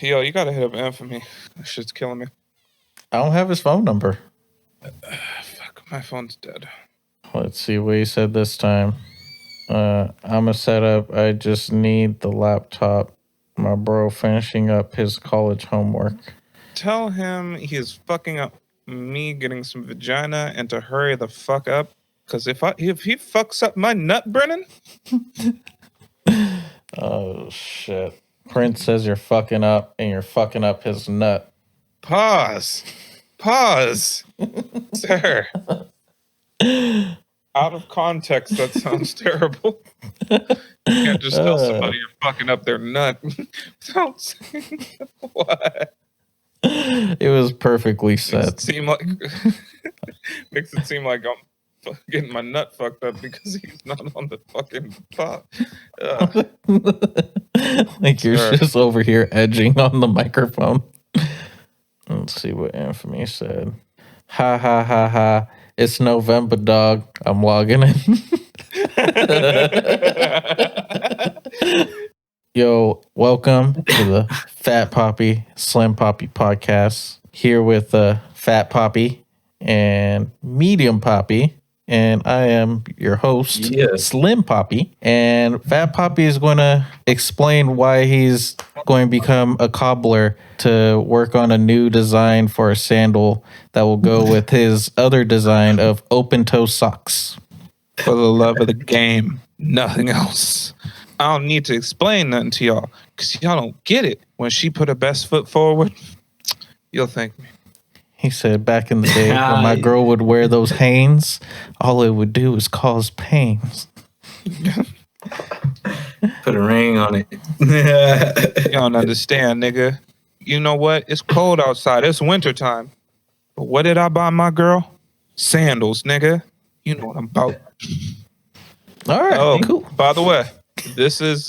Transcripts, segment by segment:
Yo, you gotta hit up Infamy. That shit's killing me. I don't have his phone number. Fuck, my phone's dead. Let's see what he said this time. I'm a setup. I just need the laptop. My bro finishing up his college homework. Tell him he's fucking up me getting some vagina and to hurry the fuck up. Cause if he fucks up my nut, Brennan. Oh shit. Prince says you're fucking up and you're fucking up his nut. Pause, sir. Out of context, that sounds terrible. You can't just tell somebody you're fucking up their nut without saying what. It was perfectly said. Makes it seem like I'm getting my nut fucked up because he's not on the fucking pot. Like you're just over here edging on the microphone. Let's see what Infamy said. Ha ha ha ha. It's November, dog. I'm logging in. Yo, welcome to the Fat Papi, Slim Papi podcast. Here with Fat Papi and Medium Papi. And I am your host, Slim Papi. And Fat Papi is going to explain why he's going to become a cobbler to work on a new design for a sandal that will go with his other design of open toe socks. For the love of the game, nothing else. I don't need to explain nothing to y'all because y'all don't get it. When she put her best foot forward, you'll thank me. He said back in the day when my girl would wear those Hanes, all it would do is cause pains. Put a ring on it. You don't understand, nigga. You know what? It's cold outside. It's wintertime. But what did I buy my girl? Sandals, nigga. You know what I'm about. All right, cool. By the way, this is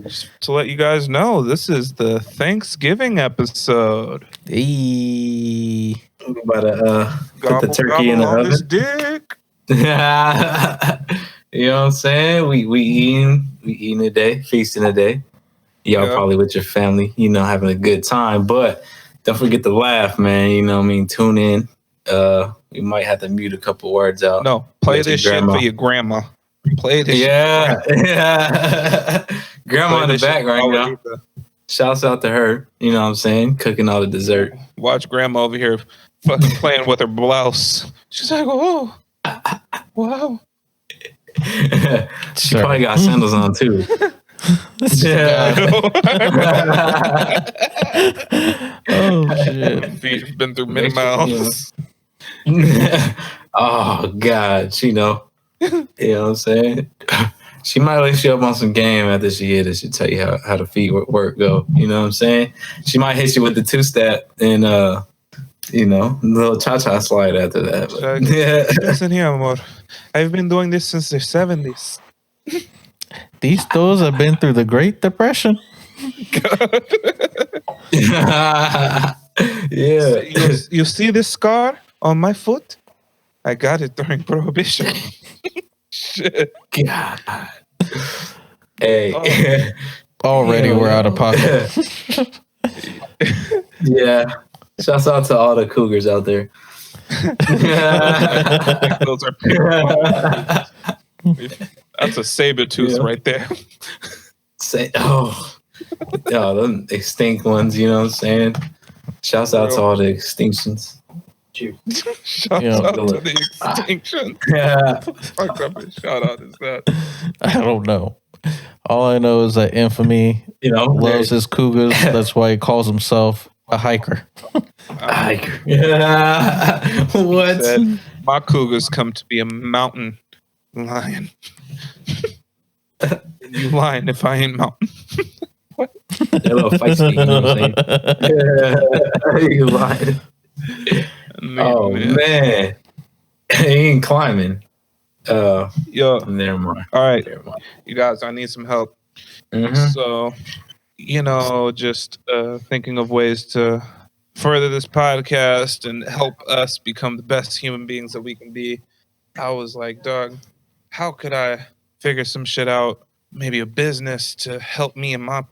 just to let you guys know, this is the Thanksgiving episode. Hey. I'm about to put the turkey in the oven. This dick. You know what I'm saying? We eating a day, feasting a day. Y'all probably with your family, having a good time. But don't forget to laugh, man. You know what I mean? Tune in. We might have to mute a couple words out. No, play this shit for your grandma. Play this shit. Yeah. Grandma in the back right now. Shouts out to her. You know what I'm saying? Cooking all the dessert. Watch grandma over here fucking playing with her blouse. She's like, oh, wow. She probably got sandals on too. Yeah. Oh shit. Feet have been through many miles. Oh God, you know what I'm saying? She might lace you up on some game after she hit it. She'll tell you how the feet work go. You know what I'm saying? She might hit you with the two-step and a little cha-cha slide after that. But, listen here, amor. I've been doing this since the 70s. These toes have been through the Great Depression. Yeah. You see this scar on my foot? I got it during Prohibition. Shit. God. Hey. Already we're out of pocket. Yeah. Shouts out to all the cougars out there. Those are that's a saber tooth right there. Them extinct ones, you know what I'm saying? Shouts out to all the extinctions. Shouts out to the extinction. Yeah. Fucked up a shout out is that? I don't know. All I know is that Infamy loves his cougars. That's why he calls himself a hiker. A hiker. Yeah. What? Said, my cougars come to be a mountain lion. You lying if I ain't mountain. What? That little feisty, you know what I'm saying? You lying. Man. He ain't climbing. Yo. Never mind. All right. You guys, I need some help. Mm-hmm. So, just thinking of ways to further this podcast and help us become the best human beings that we can be. I was like, dog, how could I figure some shit out? Maybe a business to help me and my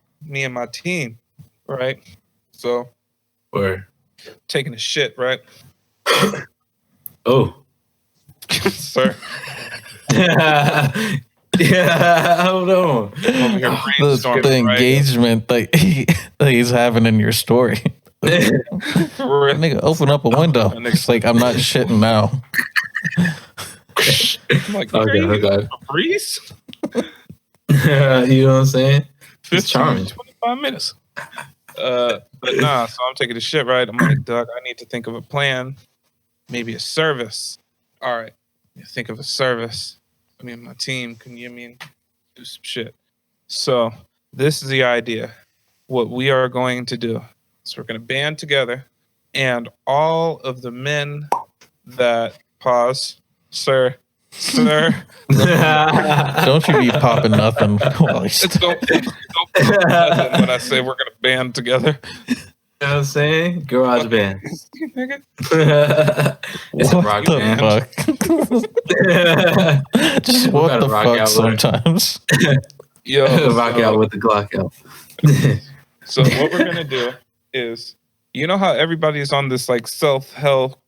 team. right? So Or taking a shit, right? oh. Sir, Yeah, hold on. I'm over here the brainstorming, right? engagement that he's having in your story. For real. Nigga, open up a window. That nigga- It's like, I'm not shitting now. I'm like, Okay, are you okay. a breeze? You know what I'm saying? It's 15, charming. 25 minutes. But nah, so I'm taking the shit, right? I'm like, Doug, I need to think of a plan. Maybe a service. All right. Think of a service. I mean, my team can do some shit. So this is the idea. What we are going to do is we're going to band together, and all of the men that sir, Don't you be popping nothing while he's don't nothing when I say we're going to band together. You know what I'm saying? Garage band. Nigga. It's a what rock the band. fuck? Just We what gotta the rock fuck out with it. sometimes. Yo, Rock out with the Glock out. So what we're gonna do is, you know how everybody's on this like self-help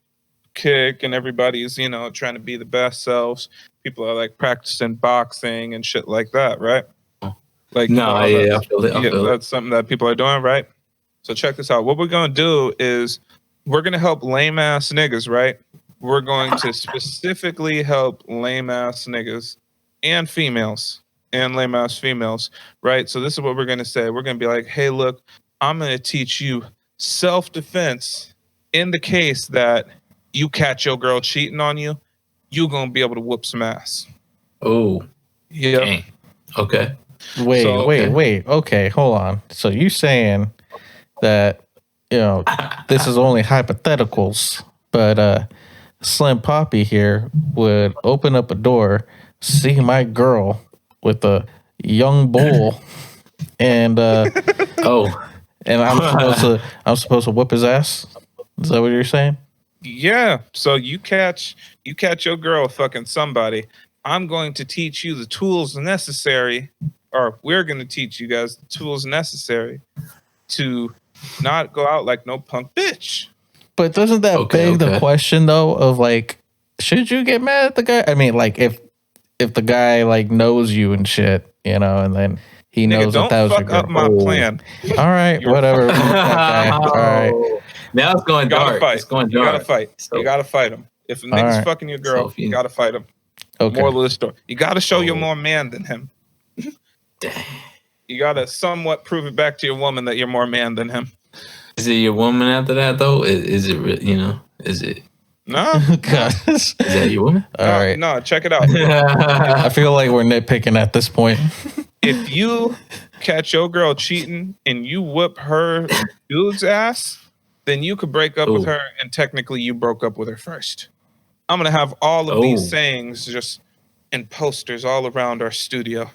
kick, and everybody's trying to be the best selves. People are like practicing boxing and shit like that, right? Like No, yeah, I feel it. I yeah, feel it. that's something that people are doing, right? So check this out. What we're gonna do is we're gonna help lame ass niggas, right? We're going to specifically help lame ass niggas and females and lame ass females, right? So this is what we're gonna say. We're gonna be like, hey, look, I'm gonna teach you self-defense in the case that you catch your girl cheating on you. You gonna be able to whoop some ass. Oh, Yeah. dang. Okay. Wait, So- wait. Okay, hold on. So you saying that this is only hypotheticals, but Slim Poppy here would open up a door, see my girl with a young bull, and Oh, and I'm supposed to whip his ass. Is that what you're saying? Yeah. So you catch your girl fucking somebody. I'm going to teach you the tools necessary, or we're going to teach you guys the tools necessary to not go out like no punk bitch. But doesn't that beg the question though of like, should you get mad at the guy? I mean, like if the guy like knows you and shit, and then he knows Nigga, don't that was your fuck girl. up my plan. All right, You're whatever. Okay, all right. Now it's going You gotta dark. fight. It's going You gotta dark. fight. So- You gotta fight him. If a nigga's right. fucking your girl, So if you- you gotta fight him. Okay. Moral of the story. You gotta show you're Oh. more man than him. Dang. You gotta somewhat prove it back to your woman that you're more man than him. Is it your woman after that though? Is it Is it? No. God. Is that your woman? All right. No, check it out. I feel like we're nitpicking at this point. If you catch your girl cheating and you whip her dude's ass, then you could break up with Ooh. her, and technically you broke up with her first. I'm gonna have all of these Oh. sayings just in posters all around our studio.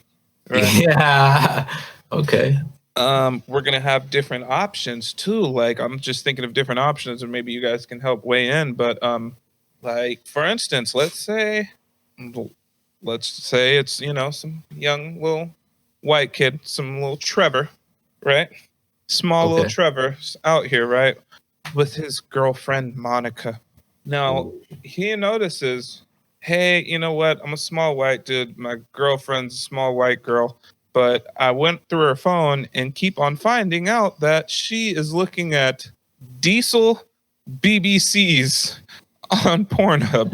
Right? Yeah. Okay. We're gonna have different options too. Like I'm just thinking of different options, and maybe you guys can help weigh in. But like for instance, let's say it's some young little white kid, some little Trevor, right? Small little Okay. Trevor's out here, right, with his girlfriend Monica. Now he notices, hey, you know what? I'm a small white dude. My girlfriend's a small white girl. But I went through her phone and keep on finding out that she is looking at diesel BBCs on Pornhub.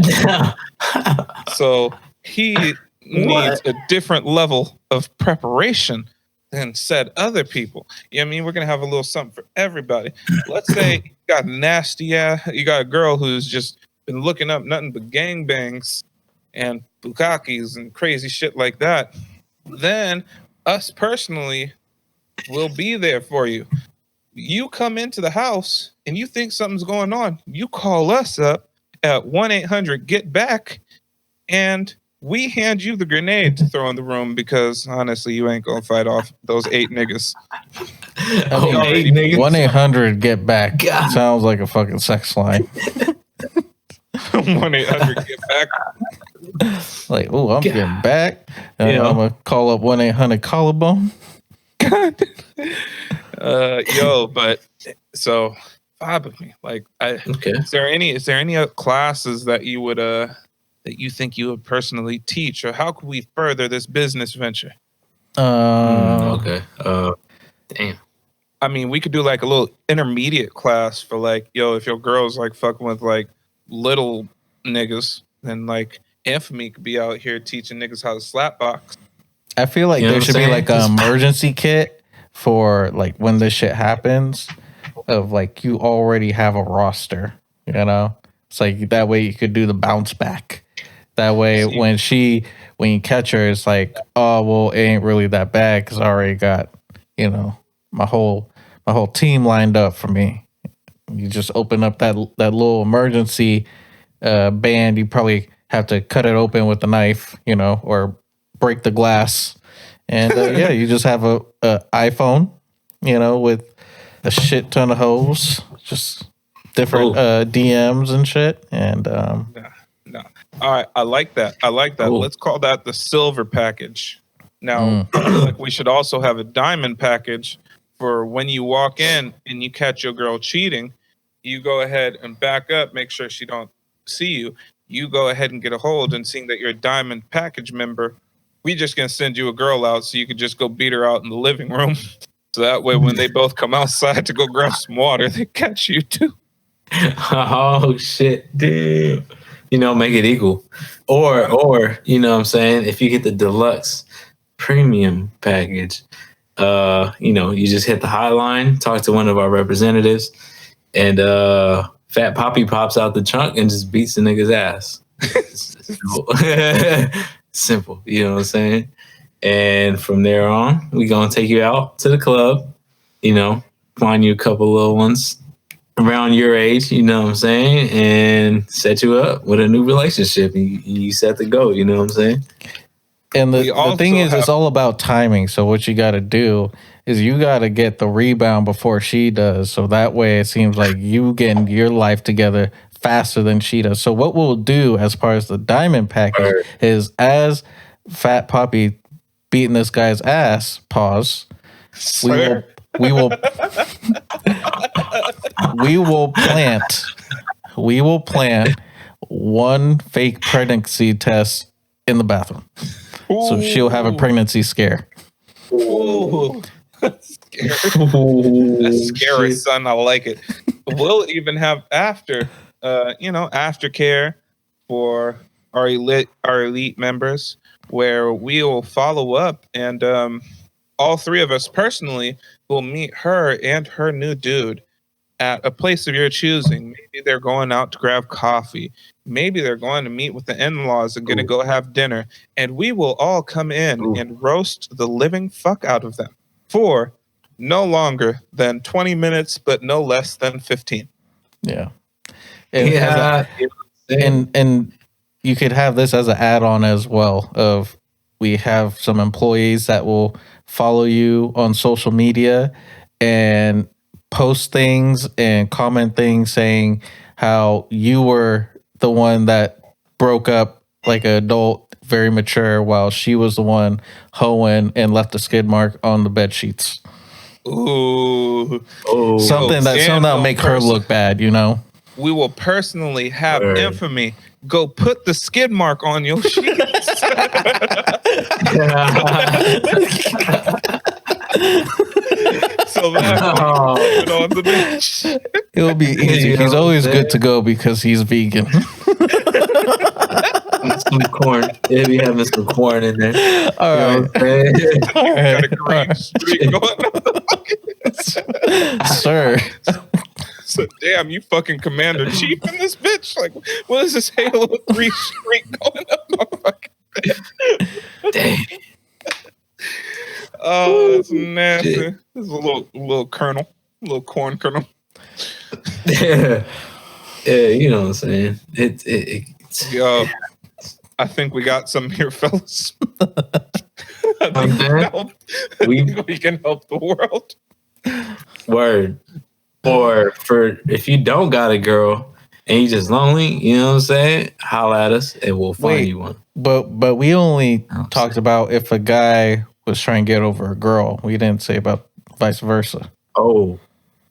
So he needs a different level of preparation than said other people. I mean, we're gonna have a little something for everybody. Let's say you got you got a girl who's just been looking up nothing but gangbangs and bukakis and crazy shit like that. Then us personally will be there for you. You come into the house and you think something's going on, you call us up at 1-800-GET-BACK, and we hand you the grenade to throw in the room, because honestly, you ain't gonna fight off those 8 niggas. Oh, already- 8 niggas. 1-800-GET-BACK. God. Sounds like a fucking sex line. 1-800-GET-BACK. Like, oh, I'm getting back. Yeah. I'm gonna call up 1-800-Collarbone. But so vibe with me. Like, Okay. is there any classes that you would that you think you would personally teach, or how could we further this business venture? Okay. Damn. I mean, we could do like a little intermediate class for like, if your girl's like fucking with like little niggas, then like Infamy could be out here teaching niggas how to slap box. I feel like You know there what I'm should be saying? like an emergency kit for like when this shit happens, of like you already have a roster, you know? It's like that way you could do the bounce back. That way when you catch her, it's like, oh well, it ain't really that bad because I already got, my whole team lined up for me. You just open up that little emergency band. You probably have to cut it open with a knife, or break the glass. And yeah, you just have a iPhone, with a shit ton of hoes, just different DMs and shit. And No. All right, I like that. Cool. Let's call that the silver package. Now, I feel like we should also have a diamond package for when you walk in and you catch your girl cheating. You go ahead and back up, make sure she don't see you. You go ahead and get a hold, and seeing that you're a diamond package member, we just gonna send you a girl out so you could just go beat her out in the living room. So that way, when they both come outside to go grab some water, they catch you too. Oh shit, dude. Make it equal. Or, you know what I'm saying? If you get the deluxe premium package, you just hit the hotline, talk to one of our representatives, and Fat Papi pops out the trunk and just beats the nigga's ass. Simple. Simple, you know what I'm saying? And from there on, we gonna take you out to the club, find you a couple little ones around your age, you know what I'm saying, and set you up with a new relationship. You set to go, you know what I'm saying? And the thing is, it's all about timing. So what you got to do is you got to get the rebound before she does. So that way it seems like you getting your life together faster than she does. So what we'll do as far as the diamond package is, as Fat Papi beating this guy's ass, pause, we will plant one fake pregnancy test in the bathroom. Ooh. So she'll have a pregnancy scare. Ooh. That's scary. That's scary, son. I like it. We'll even have aftercare for our elite members, where we will follow up, and all three of us personally will meet her and her new dude at a place of your choosing. Maybe they're going out to grab coffee. Maybe they're going to meet with the in-laws and going to go have dinner. And we will all come in and roast the living fuck out of them for no longer than 20 minutes, but no less than 15. Yeah. And, and you could have this as an add-on as well. Of we have some employees that will follow you on social media and post things and comment things saying how you were the one that broke up like an adult, very mature, while she was the one hoeing and left a skid mark on the bed sheets. Ooh. Something that'll make her look bad, We will personally have Infamy go put the skid mark on your sheets. So that on the bench. It'll be easy. He's always good to go because he's vegan. Some corn. It'll be having some corn in there. All right. Got a green streak going on. Sir. So damn, you fucking Commander Chief in this bitch. Like, what is this Halo 3 streak going up on fucking Damn. Oh, that's nasty. Shit. This is a little kernel, a little corn kernel. Yeah, you know what I'm saying. Yo, I think we got some here, fellas. We can help the world. Word. Or if you don't got a girl and you just lonely, you know what I'm saying? Holla at us and we'll find you one. But we only talked about if a guy was trying to get over a girl. We didn't say about vice versa. Oh.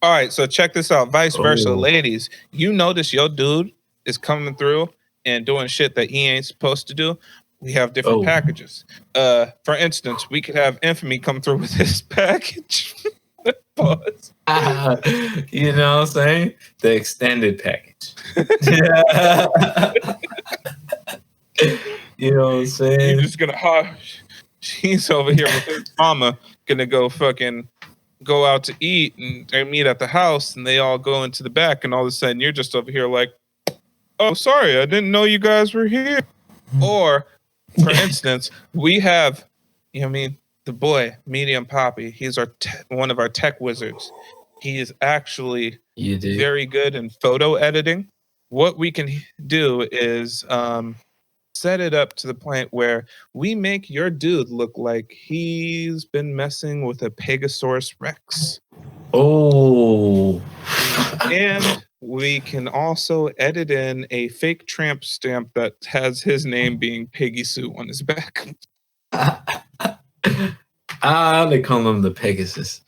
All right, so check this out. Vice versa, Oh. ladies. You notice your dude is coming through and doing shit that he ain't supposed to do. We have different Oh. packages. For instance, we could have Infamy come through with his package. Pause. You know what I'm saying? The extended package. You know what I'm You're saying? just gonna she's over here with his mama, gonna go out to eat, and they meet at the house, and they all go into the back, and all of a sudden you're just over here like, oh, sorry, I didn't know you guys were here. Or, for instance, we have, the boy, Medium Papi. He's one of our tech wizards. He is actually You did. very good in photo editing. What we can do is set it up to the point where we make your dude look like he's been messing with a Pegasaurus Rex. Oh. And we can also edit in a fake tramp stamp that has his name being Piggy Sue on his back. They call him the Pegasus.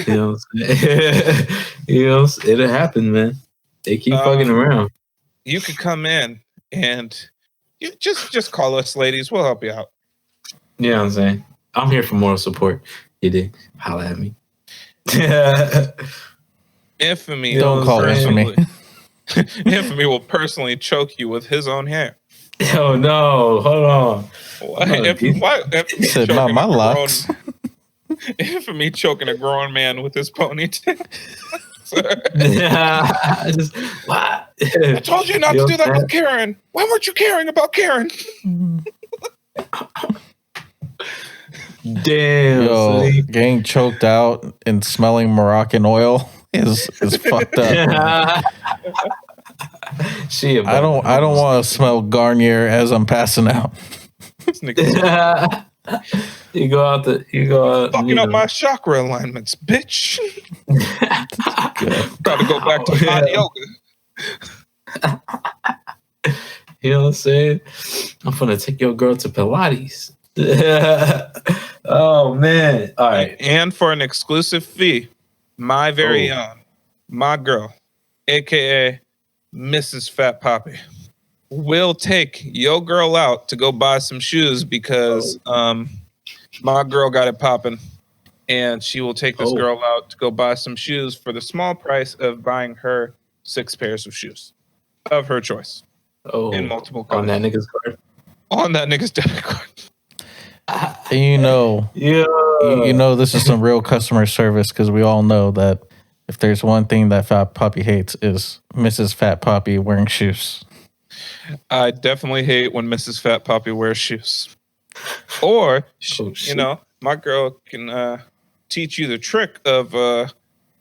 You know what I'm saying? It'll happen, man. They keep fucking around. You could come in and you just call us, ladies. We'll help you out. You know what I'm saying? I'm here for moral support. You did. Holla at me. Infamy. Don't call Infamy. Infamy will personally choke you with his own hair. Oh no! Hold on. Why He said, "Not my locks." Infamy choking a grown man with his ponytail. What? I told you not to do that with Karen. Why weren't you caring about Karen? Damn. Yo, getting choked out and smelling Moroccan oil is fucked up. I don't want to smell Garnier as I'm passing out. This nigga you go out. Fucking up my chakra alignments, bitch. Gotta go back to hot yoga. You know what I'm saying? I'm gonna take your girl to Pilates. Oh man! All right, and for an exclusive fee, my very own, my girl, aka Mrs. Fat Papi, will take your girl out to go buy some shoes because my girl got it popping, and she will take this girl out to go buy some shoes for the small price of buying her 6 pairs of shoes of her choice in multiple colors. On that nigga's card. On that nigga's debit card. And you know this is some real customer service because we all know that if there's one thing that Fat Papi hates is Mrs. Fat Papi wearing shoes. I definitely hate when Mrs. Fat Papi wears shoes. Or, my girl can teach you the trick of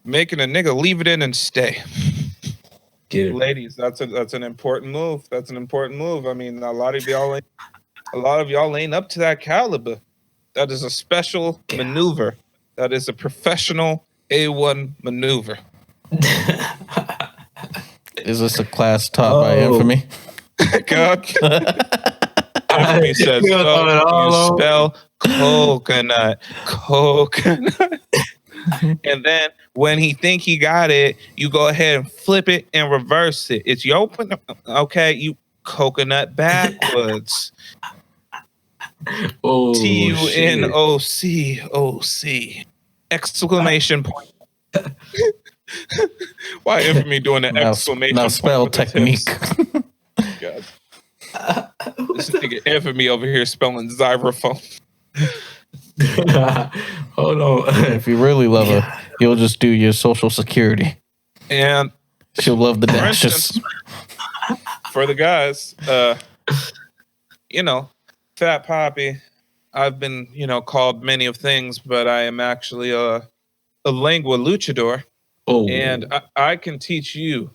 making a nigga leave it in and stay. Ladies, that's an important move. That's an important move. I mean, a lot of y'all ain't up to that caliber. That is a special maneuver. That is a professional A1 maneuver. Is this a class taught by Infamy? God. Infamy says, you spell coconut. And then when he think he got it, you go ahead and flip it and reverse it. It's your you coconut backwards. TUNOCOC! Exclamation point. Why Infamy doing an exclamation now point? Spell technique. God. This nigga Infamy over here spelling xylophone. Hold on. If you really love her, you'll just do your social security. And she'll love the dashes. For the guys, Fat Papi, I've been, called many of things, but I am actually a lingua luchador. And I can teach you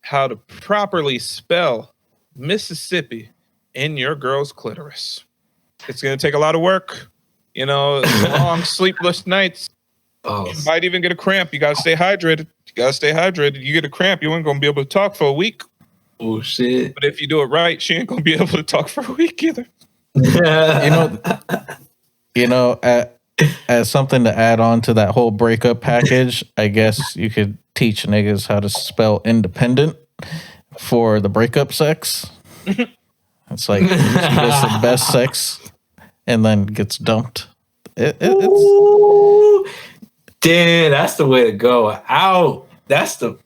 how to properly spell Mississippi in your girl's clitoris. It's going to take a lot of work. Long sleepless nights. You might even get a cramp. You got to stay hydrated. You get a cramp, you ain't going to be able to talk for a week. Oh, shit. But if you do it right, she ain't going to be able to talk for a week either. as something to add on to that whole breakup package, I guess you could teach niggas how to spell independent for the breakup sex. It's like she gets the best sex and then gets dumped. Ooh, damn, that's the way to go. Out. That's the.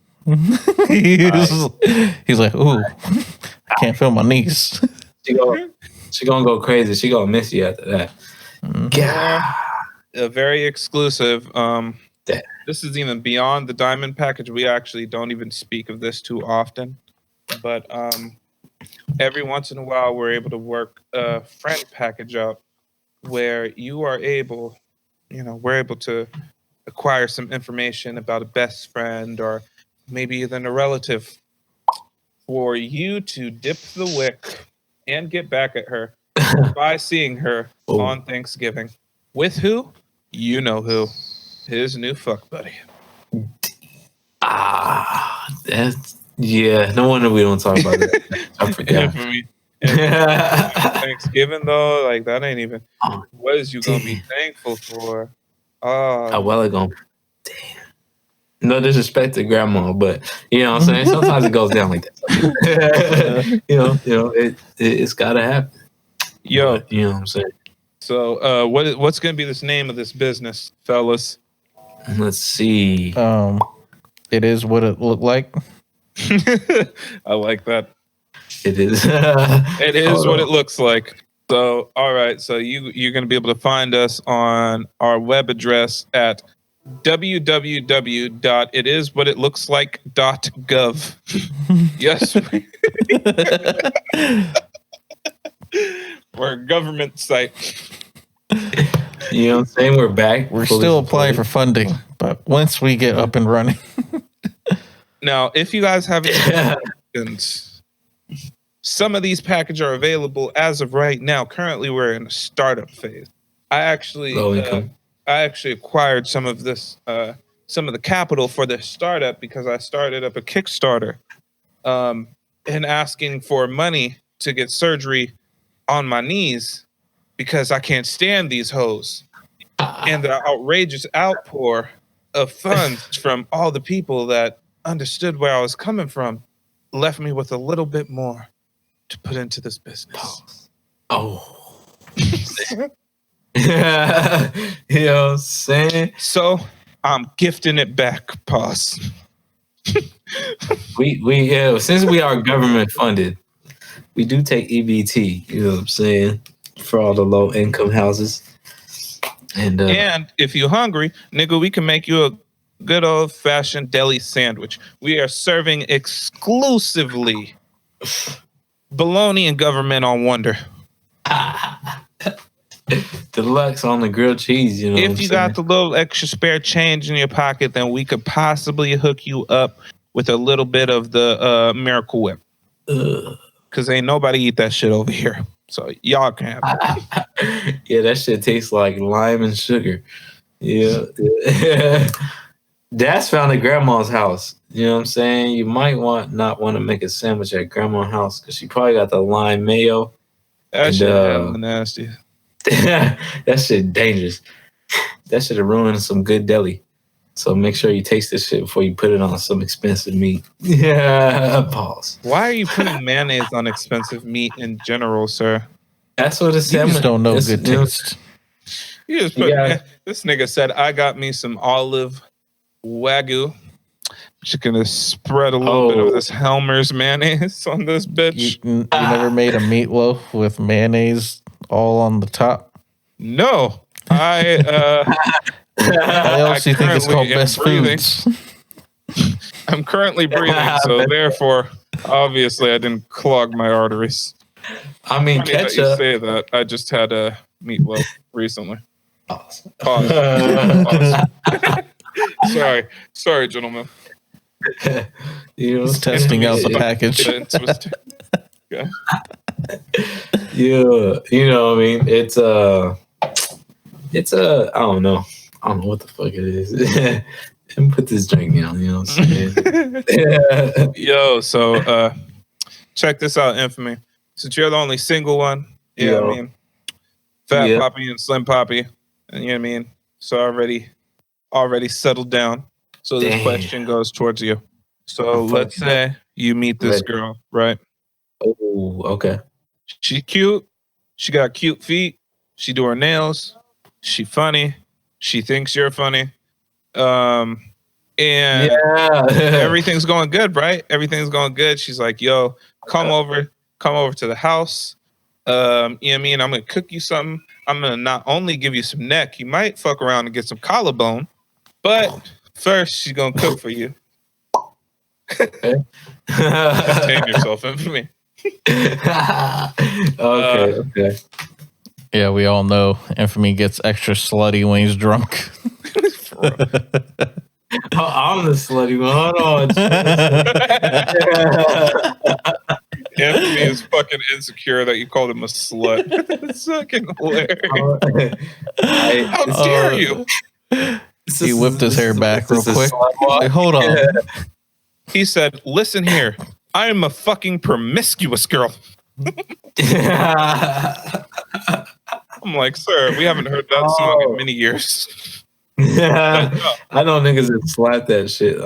He's like, ooh, I can't feel my knees. She gonna go crazy. She gonna miss you after that. Yeah. A very exclusive. Damn. This is even beyond the diamond package. We actually don't even speak of this too often, but every once in a while we're able to work a friend package out where you are able, we're able to acquire some information about a best friend or maybe even a relative for you to dip the wick and get back at her by seeing her on Thanksgiving. With who? You know who. His new fuck buddy. That's no wonder we don't talk about that. I forgot. Thanksgiving though, like that ain't even. What is you gonna be thankful for? How well it gonna? Damn. No disrespect to grandma, but you know what I'm saying. Sometimes it goes down like that. It's gotta happen. Yo, but, you know what I'm saying. So, what's gonna be this name of this business, fellas? Let's see. It is what it looked like. I like that. It is. It is what it looks like. So, all right. So you're going to be able to find us on our web address at www.itiswhatitlooksLike.gov. Yes. We're a government site. You know what I'm saying? We're back. We're still applying for funding, but once we get up and running. Now, if you guys have any questions, some of these packages are available as of right now. Currently, we're in a startup phase. I actually acquired some of this, some of the capital for this startup because I started up a Kickstarter, and asking for money to get surgery on my knees because I can't stand these hoes, and the outrageous outpour of funds from all the people that understood where I was coming from left me with a little bit more to put into this business. Oh. You know what I'm saying? So I'm gifting it back, boss. we since we are government funded, we do take EBT, you know what I'm saying, for all the low income houses. And if you're hungry, nigga, we can make you a good old fashioned deli sandwich. We are serving exclusively bologna and government on Wonder. Deluxe on the grilled cheese, you know. If you got the little extra spare change in your pocket, then we could possibly hook you up with a little bit of the Miracle Whip. Because ain't nobody eat that shit over here. So y'all can have it. Yeah, that shit tastes like lime and sugar. Yeah. That's found at grandma's house. You know what I'm saying? You might not want to make a sandwich at grandma's house because she probably got the lime mayo. That shit hella nasty. That shit dangerous. That should have ruined some good deli. So make sure you taste this shit before you put it on some expensive meat. Yeah, pause. Why are you putting mayonnaise on expensive meat in general, sir? That's what it's saying. You just don't know good taste. You just put, this nigga said, I got me some olive Wagyu. Just gonna spread a little bit of this Helmer's mayonnaise on this bitch. You never made a meatloaf with mayonnaise all on the top? No. Why else do you think it's called Best Foods? I'm currently breathing, so therefore, obviously, I didn't clog my arteries. I mean, ketchup. That you say that. I just had a meatloaf recently. Pause. Sorry, gentlemen. He's testing out the package. Yeah, you know what I mean? It's I don't know what the fuck it is. And put this drink down, you know what I'm saying? Yo, so check this out, Infamy. Since you're the only single one, I mean, Fat Papi and Slim Papi, You know what I mean? So already settled down. So this Damn. question goes towards you. So I'm let's fucking say you meet this ready. girl, right? Oh, okay. She cute. She got cute feet. She do her nails. She funny. She thinks you're funny. And Yeah. everything's going good, right? Everything's going good. She's like, yo, come over to the house. You know what I mean? I'm gonna cook you something. I'm gonna not only give you some neck, you might fuck around and get some collarbone, but first she's gonna cook for you. Contain yourself, Infamy. Okay. Yeah, we all know Infamy gets extra slutty when he's drunk. I'm the slutty one. Hold on. Infamy is fucking insecure that you called him a slut. It's fucking hilarious. How dare you? He whipped his hair back real quick. Like, hold on. He said, listen here, I am a fucking promiscuous girl. I'm like, sir, we haven't heard that song in many years. I know niggas that slap that shit.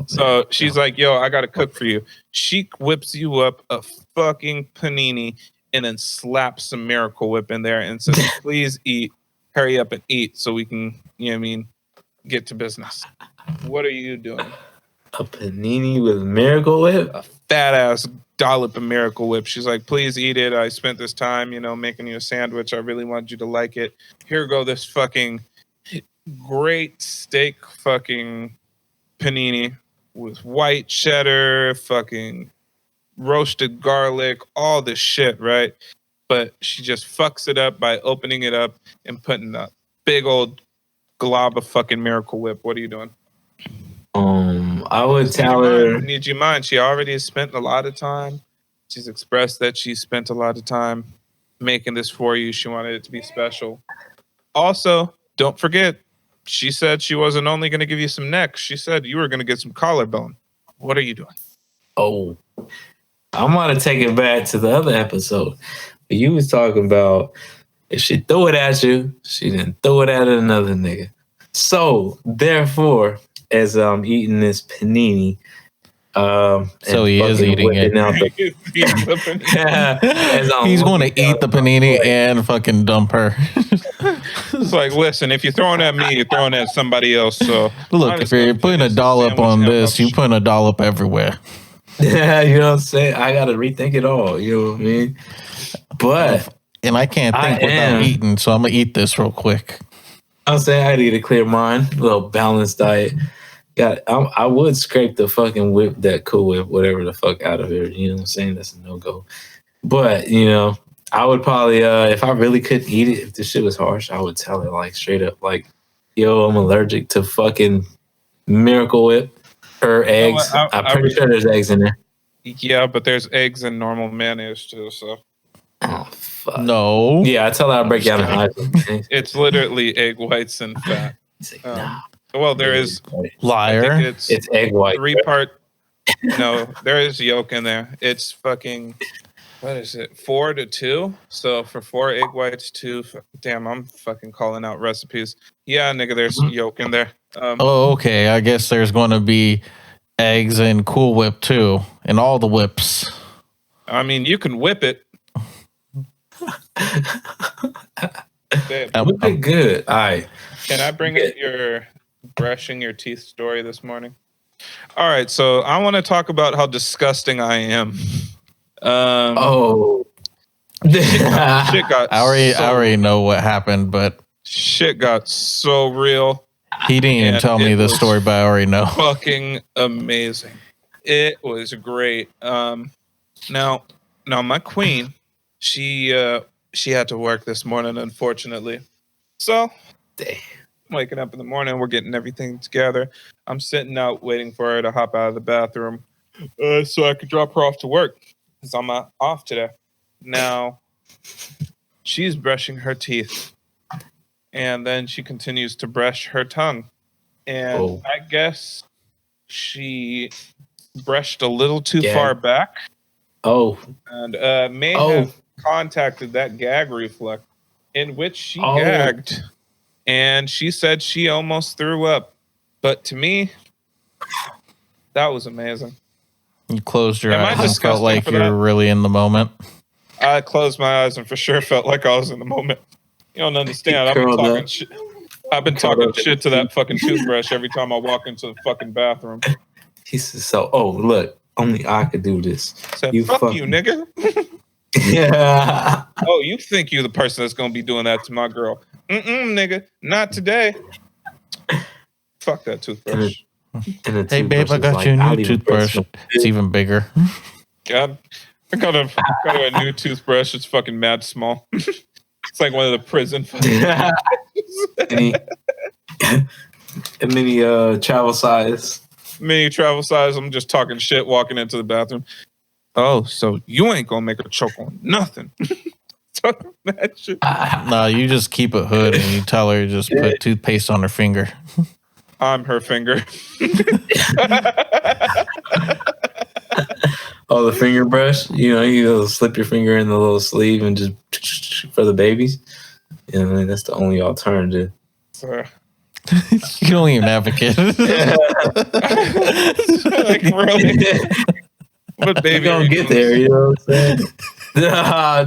So she's like, yo, I gotta cook for you. She whips you up a fucking panini and then slaps some Miracle Whip in there and says, please eat, hurry up and eat so we can, you know what I mean, get to business. What are you doing? A panini with Miracle Whip? A fat ass dollop of Miracle Whip. She's like, please eat it. I spent this time, you know, making you a sandwich. I really want you to like it. Here go this fucking great steak fucking panini with white cheddar, fucking roasted garlic, all this shit, right? But she just fucks it up by opening it up and putting a big old glob of fucking Miracle Whip. What are you doing? I would tell her. Need you mind? She already has spent a lot of time. She's expressed that she spent a lot of time making this for you. She wanted it to be special. Also, don't forget, she said she wasn't only going to give you some neck. She said you were going to get some collarbone. What are you doing? Oh, I'm gonna take it back to the other episode. You was talking about if she threw it at you, she didn't throw it at another nigga. So therefore, as I'm eating this panini, so he is eating it. He's going to eat the panini and fucking dump her. It's like, listen, if you're throwing at me, you're throwing at somebody else. So look, if you're putting a dollop on this, you're putting a dollop everywhere. Yeah, you know what I'm saying? I got to rethink it all. You know what I mean? But and I can't think without eating, so I'm going to eat this real quick. I'm saying I need a clear mind, a little balanced diet. I would scrape the fucking whip, that Cool Whip, whatever the fuck out of here. You know what I'm saying? That's a no-go. But, you know, I would probably, if I really couldn't eat it, if this shit was harsh, I would tell her, like, straight up, like, yo, I'm allergic to fucking Miracle Whip or eggs. I'm pretty sure there's eggs in there. Yeah, but there's eggs and normal mayonnaise, too, so. Oh, fuck. No. Yeah, I tell her I'll break down the eyes. It's literally egg whites and fat. Like, nah. Well, there is liar. It's egg white. 3-part. No, there is yolk in there. It's fucking. What is it? 4-2. So for 4 egg whites, 2. Damn, I'm fucking calling out recipes. Yeah, nigga, there's yolk in there. Oh, okay. I guess there's going to be eggs and Cool Whip too, and all the whips. I mean, you can whip it. Whip it good. All right. Can I bring it your brushing your teeth story this morning? All right, so I want to talk about how disgusting I am. Shit got I already know what happened, but shit got so real. He didn't even tell me the story, but I already know. Fucking amazing. It was great. Now my queen, she had to work this morning, unfortunately. So waking up in the morning, we're getting everything together. I'm sitting out waiting for her to hop out of the bathroom so I could drop her off to work because I'm off today. Now, she's brushing her teeth, and then she continues to brush her tongue. And I guess she brushed a little too far back. And may have contacted that gag reflex in which she gagged and she said she almost threw up. But to me, that was amazing. You closed your Am I eyes and felt disgusting like for you were that? really in the moment. I closed my eyes and for sure felt like I was in the moment. You don't understand. I've been Curled talking up. shit. I've been Curled talking up in shit to the that fucking toothbrush every time I walk into the fucking bathroom. He says, "So, oh look, only I could do this." Said, You fuck fucking- you, nigga. Yeah. Oh, you think you the person that's gonna be doing that to my girl? Nigga, not today. Fuck that toothbrush. And the Hey, babe, toothbrush I is got like, you a I'll new even brush toothbrush. your It's even bigger. God, I got a new toothbrush. It's fucking mad small. It's like one of the prison. mini, mini travel size. Mini travel size. I'm just talking shit walking into the bathroom. Oh, so you ain't gonna make her choke on nothing. Talking that shit. No, you just keep it hood and you tell her to just put toothpaste on her finger. I'm her finger. Oh, the finger brush. You slip your finger in the little sleeve and just for the babies. That's the only alternative. So, You don't even advocate. like really? What baby You're are gonna you get doing? there, you know what I'm saying?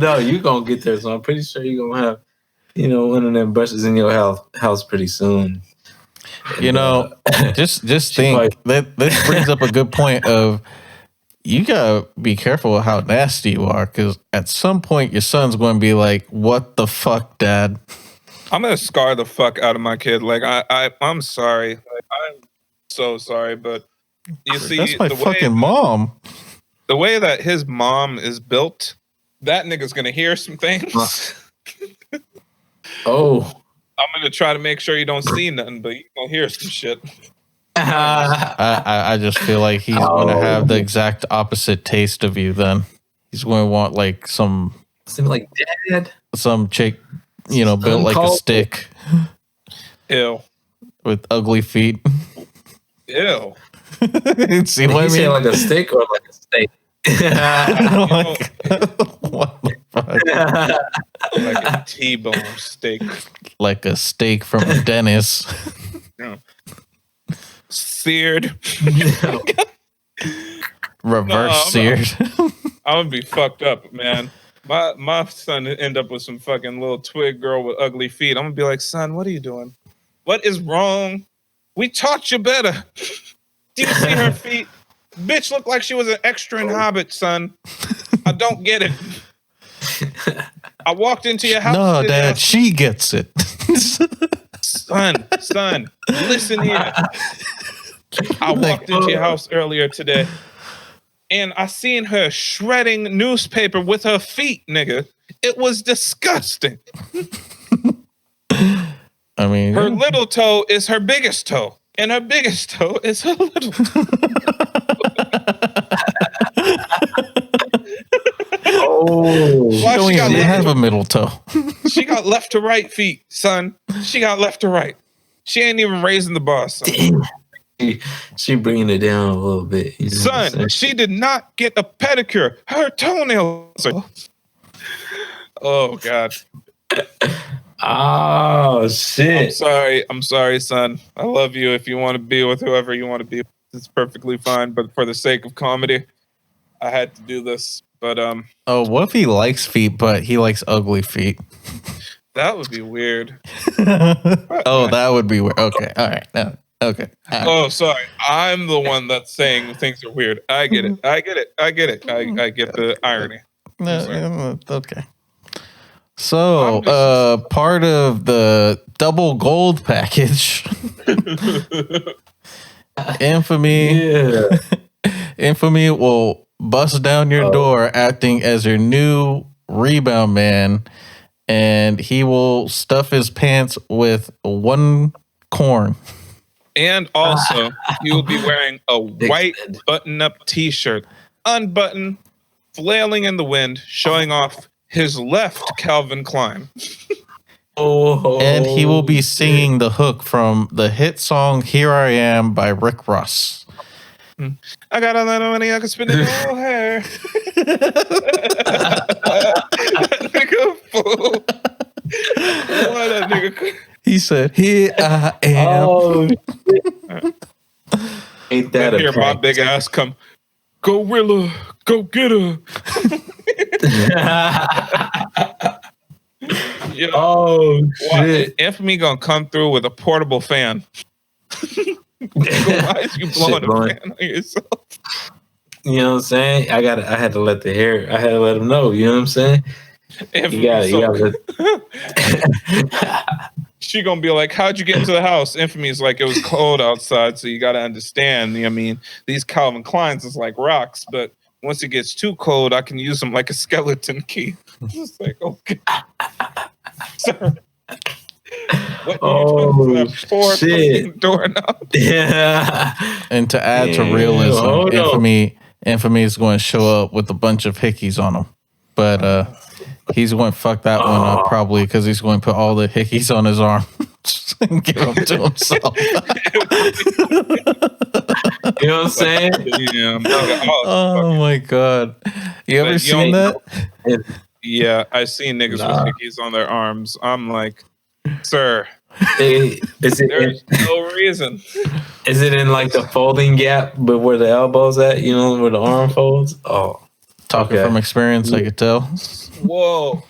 No, you're gonna get there. So I'm pretty sure you're gonna have, one of them brushes in your house pretty soon. And, just she think that this brings up a good point of you gotta be careful with how nasty you are, because at some point your son's going to be like, "What the fuck, Dad?" I'm gonna scar the fuck out of my kid. Like I'm sorry. Like, I'm so sorry, but you see, That's my fucking mom. The way that his mom is built, that nigga's gonna hear some things. Oh. I'm gonna try to make sure you don't see nothing, but you gonna hear some shit. I just feel like he's going to have the exact opposite taste of you. Then he's going to want like some like Dad, some chick, built like a stick. Ew. With ugly feet. Ew. See what I mean? Say like a stick or like a steak? What the fuck? Like a T-bone steak. Like a steak from a dentist. Yeah. Seared. Reverse seared. I would be fucked up, man. My son would end up with some fucking little twig girl with ugly feet. I'm gonna be like, son, what are you doing? What is wrong? We taught you better. Do you see her feet? Bitch looked like she was an extra in Hobbit, son. I don't get it. I walked into your house. No, Dad, she gets it. Son, listen here. I walked into your house earlier today and I seen her shredding newspaper with her feet, nigga. It was disgusting. I mean, her little toe is her biggest toe, and her biggest toe is her little toe. Oh, she don't even have a middle toe. She got left to right feet, son. She got left to right. She ain't even raising the bar, son. She bringing it down a little bit. Son, she did not get a pedicure. Her toenails are... Oh, God. Oh, shit. I'm sorry, son. I love you. If you want to be with whoever you want to be with, it's perfectly fine. But for the sake of comedy, I had to do this. But oh, what if he likes feet, but he likes ugly feet? That would be weird. Oh, that would be weird. Okay, all right. Okay. All right. Oh, sorry. I'm the one that's saying things are weird. I get it. I get the irony. Okay. So, part of the double gold package, Infamy will bust down your door acting as your new rebound man, and he will stuff his pants with one corn. And also, you will be wearing a white button-up T-shirt, unbuttoned, flailing in the wind, showing off his left Calvin Klein. And he will be singing the hook from the hit song "Here I Am" by Rick Ross. I got a lot of money, I can spend it all hair. That nigga fool. Why that nigga? He said, "Here I am." Oh, ain't that Then a hear my prank? big ass come, Gorilla, go get her. Yeah. Oh shit! Infamy gonna come through with a portable fan. Why is you blowing a fan on yourself? You know what I'm saying? I had to let him know. You know what I'm saying? Infamy, You gotta. She gonna be like, "How'd you get into the house?" Infamy's like, "It was cold outside, so you gotta understand. I mean, these Calvin Kleins is like rocks, but once it gets too cold, I can use them like a skeleton key." It's like, okay, sir. What are you doing for that poor fucking doorknob? Yeah. And to add to realism, Infamy is going to show up with a bunch of hickeys on him, but he's going to fuck that one up probably because he's going to put all the hickeys on his arm and give them to himself. You know what I'm saying? Yeah. Oh my god! You ever seen that? Yeah, I seen niggas with hickeys on their arms. I'm like, sir, there's no reason. Is it in like the folding gap, but where the elbows at? You know, where the arm folds. Oh, talking from experience, I could tell. Whoa.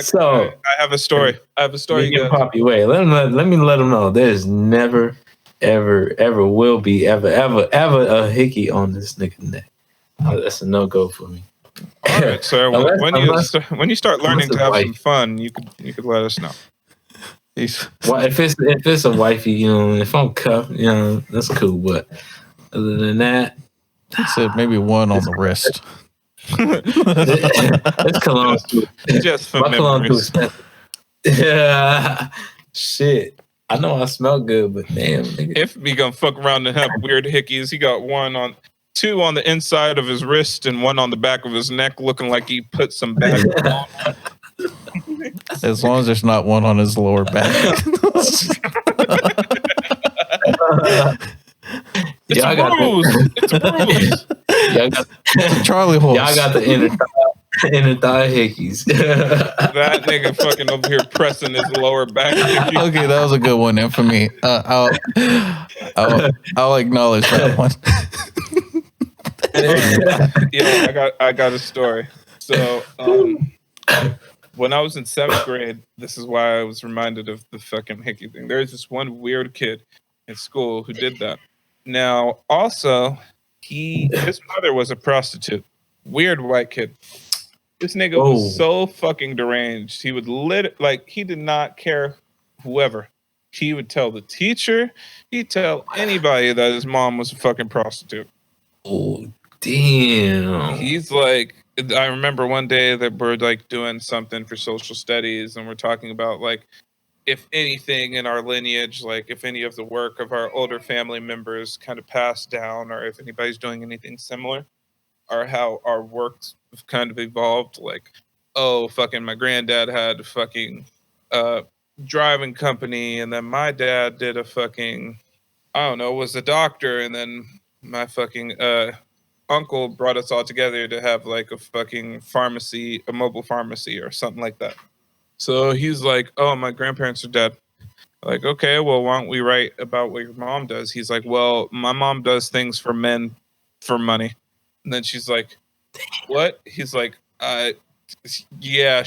So I have a story. Papi, wait, let me let him know. There's never, ever will be ever a hickey on this nigga neck. That's a no go for me. All right, sir. When you start learning to have some fun, you could let us know. Well, if it's a wifey, you know, if I'm cuffed, you know, that's cool. But other than that, he said maybe one on the wrist. It's cologne too. Just for my cologne too memories. expensive. Yeah, shit. I know I smell good, but damn, nigga. If we gonna fuck around and have weird hickeys, he got two on the inside of his wrist and one on the back of his neck, looking like he put some bag on. As long as there's not one on his lower back. It's a bruise. Y'all got the Charlie horse. Y'all got the inner thigh hickeys. That nigga fucking over here pressing his lower back. Okay, that was a good one. And for me, I'll acknowledge that one. Yeah, I got a story. So when I was in 7th grade, this is why I was reminded of the fucking hickey thing. There's this one weird kid in school who did that. Now, also, his mother was a prostitute. Weird white kid. This nigga was so fucking deranged. He would he did not care whoever. He would tell the teacher. He'd tell anybody that his mom was a fucking prostitute. Oh, damn. He's like, I remember one day that we're like doing something for social studies and we're talking about like, if anything in our lineage, like if any of the work of our older family members kind of passed down or if anybody's doing anything similar or how our works have kind of evolved, like, oh, fucking my granddad had a fucking driving company and then my dad did a fucking, I don't know, was a doctor and then my fucking uncle brought us all together to have like a fucking pharmacy, a mobile pharmacy or something like that. So he's like, oh, my grandparents are dead. Like, okay, well, why don't we write about what your mom does? He's like, well, my mom does things for men for money. And then she's like, what? He's like, yeah,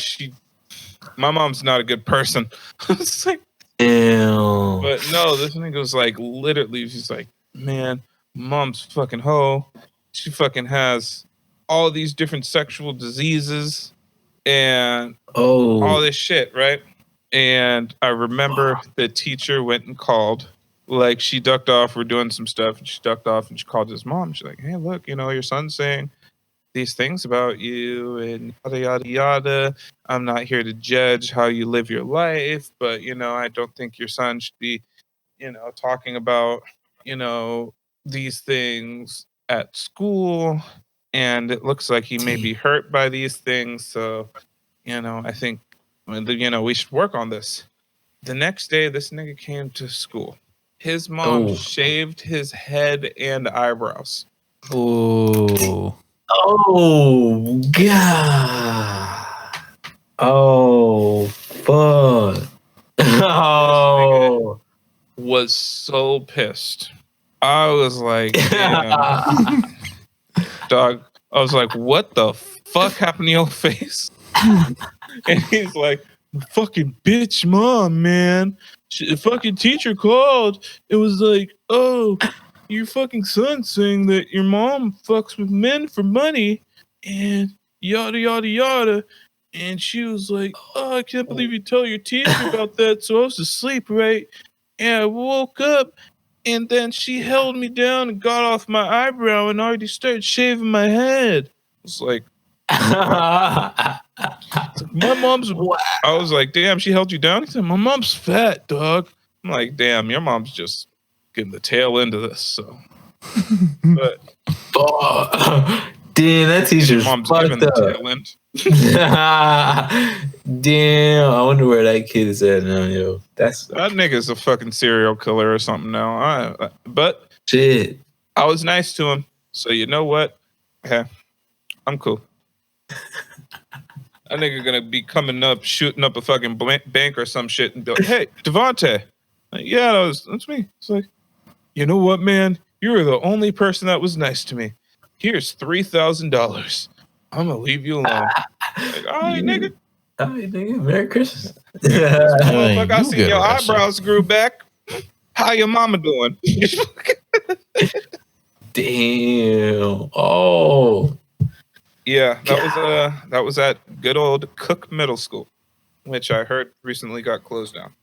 my mom's not a good person. It's like, damn. But no, this nigga was like, literally, she's like, man, mom's fucking hoe. She fucking has all these different sexual diseases and all this shit, right? And I remember the teacher went and called, like she ducked off, we're doing some stuff, and she ducked off and she called his mom. She's like, hey, look, you know, your son's saying these things about you and yada, yada, yada. I'm not here to judge how you live your life, but, you know, I don't think your son should be, you know, talking about, you know, these things at school. And it looks like he may be hurt by these things. So, you know, I think, you know, we should work on this. The next day, this nigga came to school. His mom shaved his head and eyebrows. Ooh. Oh, God. Oh, fuck. Oh. Was so pissed. I was like, damn, dog. I was like, what the fuck happened to your face? And he's like, fucking bitch mom, man. The fucking teacher called. It was like, oh, your fucking son saying that your mom fucks with men for money and yada yada yada. And she was like, oh, I can't believe you told your teacher about that. So I was asleep, right? And I woke up and then she held me down and got off my eyebrow and already started shaving my head. It's like, my mom's. I was like, damn, she held you down? He said, my mom's fat, dog. I'm like, damn, your mom's just getting the tail end of this. So, but damn, that teacher's mom's fucked giving the up. tail end. Damn, I wonder where that kid is at now, yo. That nigga's a fucking serial killer or something now. But shit. I was nice to him, so you know what? Okay, I'm cool. That nigga gonna be coming up, shooting up a fucking bank or some shit, and be like, "Hey, Devontae, like, yeah, that's me." It's like, you know what, man? You were the only person that was nice to me. Here's $3,000. I'm gonna leave you alone. Like, all right, nigga. All right, nigga. Merry Christmas. Motherfucker, I see your eyebrows grew back. How your mama doing? Damn. Oh. Yeah, that was at good old Cook Middle School, which I heard recently got closed down.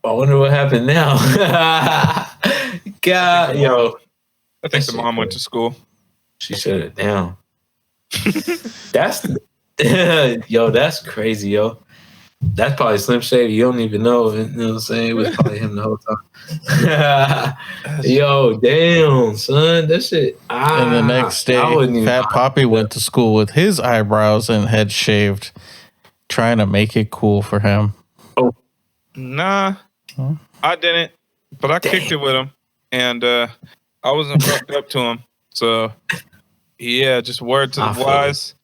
I wonder what happened now. God, I think the mom went to school. She shut it down. That's that's crazy, yo. That's probably Slim Shady. You don't even know. You know what I'm saying? It was probably him the whole time. Yo, damn, son. That shit. And the next day, Fat Papi went to school with his eyebrows and head shaved, trying to make it cool for him. Oh. Nah, I didn't. But I kicked it with him. And I wasn't fucked up to him. So, yeah, just word to the wise.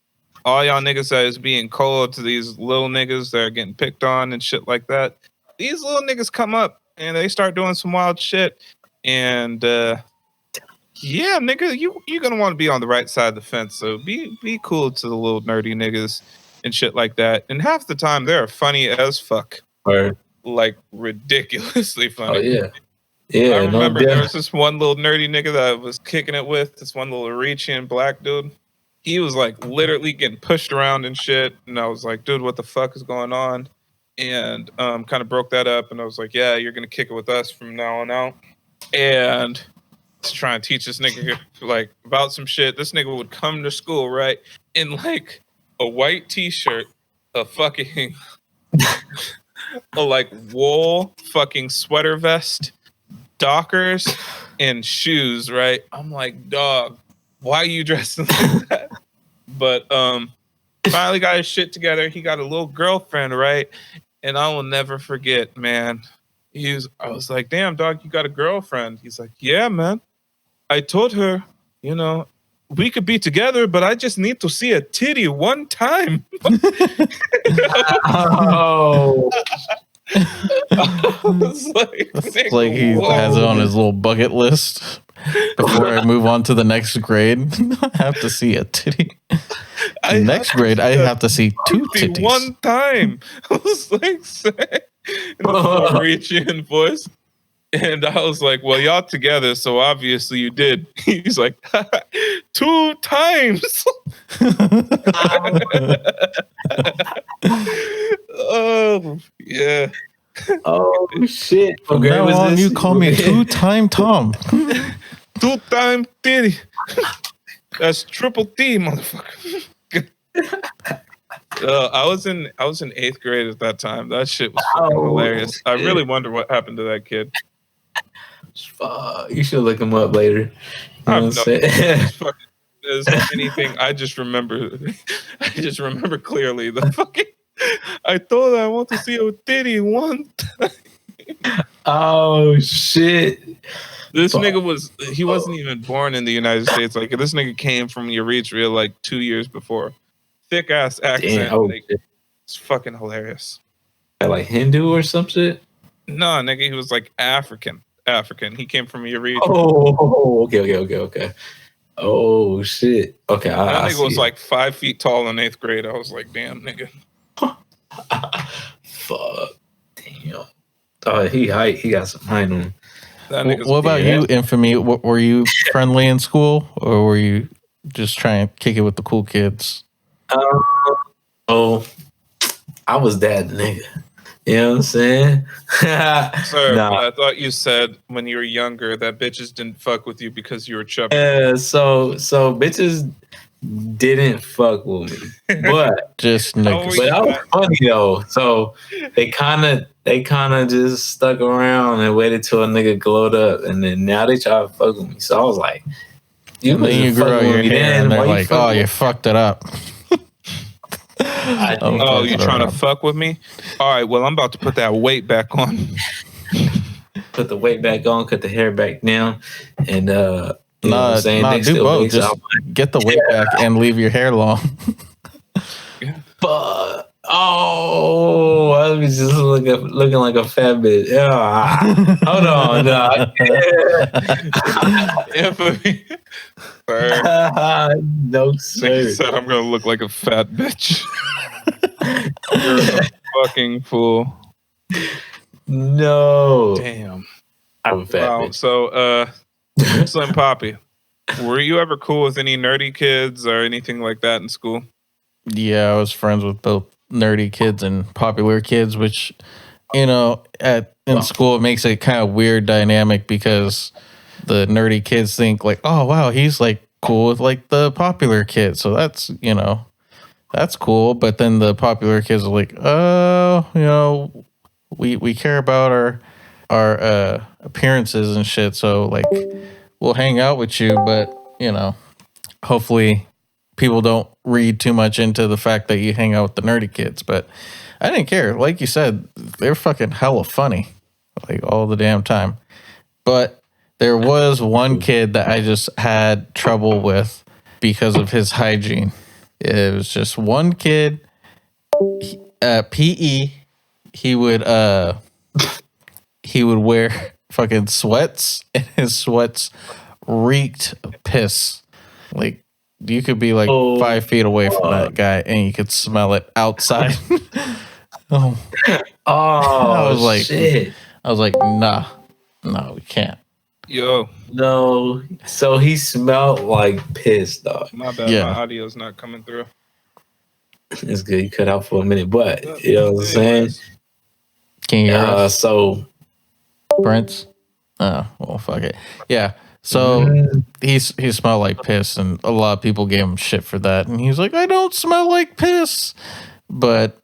All y'all niggas that is being cold to these little niggas that are getting picked on and shit like that. These little niggas come up and they start doing some wild shit. And yeah, nigga, you're gonna want to be on the right side of the fence. So be cool to the little nerdy niggas and shit like that. And half the time they're funny as fuck. Word. Like ridiculously funny. Oh yeah. Yeah. I remember there was this one little nerdy nigga that I was kicking it with, this one little Eritrean black dude. He was like literally getting pushed around and shit. And I was like, dude, what the fuck is going on? And kind of broke that up. And I was like, yeah, you're going to kick it with us from now on out. And to try and teach this nigga like about some shit. This nigga would come to school, right? In like a white t-shirt, a fucking a like wool fucking sweater vest, Dockers, and shoes, right? I'm like, dog, why are you dressing like that? But finally got his shit together. He got a little girlfriend, right? And I will never forget, man. I was like, damn, dog, you got a girlfriend? He's like, yeah, man. I told her, you know, we could be together, but I just need to see a titty one time. Oh. Like he has it on his little bucket list. Before I move on to the next grade, I have to see a titty. Next grade, I have to see two titties. One time. I was like, saying, in a reaching voice. And I was like, well, y'all together, so obviously you did. He's like, 2 times. Oh, yeah. Oh, shit. From now on, you call me 2-time Tom. 2-time titty. That's triple T, motherfucker. I was in 8th grade at that time. That shit was fucking hilarious. I really wonder what happened to that kid. You should look him up later. You know what I'm saying? As anything, I just remember clearly the fucking. I told her I want to see a titty one time. Oh shit! This nigga wasn't even born in the United States. Like this nigga came from Eritrea like 2 years before. Thick ass accent. Damn, it's fucking hilarious. Like Hindu or some shit? No, nigga, he was like African. He came from your region. Oh, okay. Oh shit. Okay, That I nigga was see. like 5 feet tall in 8th grade. I was like, damn, nigga. Fuck. Damn. Oh, he got some height on him. That nigga's What about you, Infamy? Were you friendly in school, or were you just trying to kick it with the cool kids? Oh, I was that nigga. You know what I'm saying? Sir, Nah. but I thought you said when you were younger that bitches didn't fuck with you because you were chubby. Yeah, so bitches didn't fuck with me, but Just How niggas. were but you that was back? funny though. So they kind of just stuck around and waited till a nigga glowed up, and then now they try to fuck with me. So I was like, you And then you wasn't grew out fucking your with me hair, then. and they're Why like, you "Oh, fucking you with fucked it up." I think Oh, you fucked it trying to up. fuck with me? All right, well, I'm about to put that weight back on. put the weight back on, cut the hair back down, and you know what I'm saying? Nah, Dick do still both. big, Just so get the weight back and leave your hair long. but oh, I was just looking like a fat bitch. Yeah. Hold on, no, Infamy. Sir, no nigga sir. said I'm gonna look like a fat bitch. You're a fucking fool. No, Damn. I'm a fat Wow. bitch. So, Slim Poppy, were you ever cool with any nerdy kids or anything like that in school? Yeah, I was friends with both nerdy kids and popular kids, which, in school it makes it kind of weird dynamic because the nerdy kids think like, oh wow, he's like cool with like the popular kids, so that's cool. But then the popular kids are like, oh, we care about our appearances and shit, so like we'll hang out with you, but hopefully people don't read too much into the fact that you hang out with the nerdy kids. But I didn't care. Like you said, they're fucking hella funny, like all the damn time. But there was one kid that I just had trouble with because of his hygiene. It was just one kid at PE. He would wear fucking sweats, and his sweats reeked of piss. Like you could be like 5 feet away from that guy and you could smell it outside. Oh, Oh, shit. I was like, nah, we can't. Yo, no. So he smelled like piss, dog. my bad. Yeah. My audio's not coming through. It's good. You cut out for a minute, but you know what I'm saying? Anyways, Can you hear us, So Prince? Oh, well, fuck it. Yeah. So he smelled like piss, and a lot of people gave him shit for that. And he's like, I don't smell like piss, but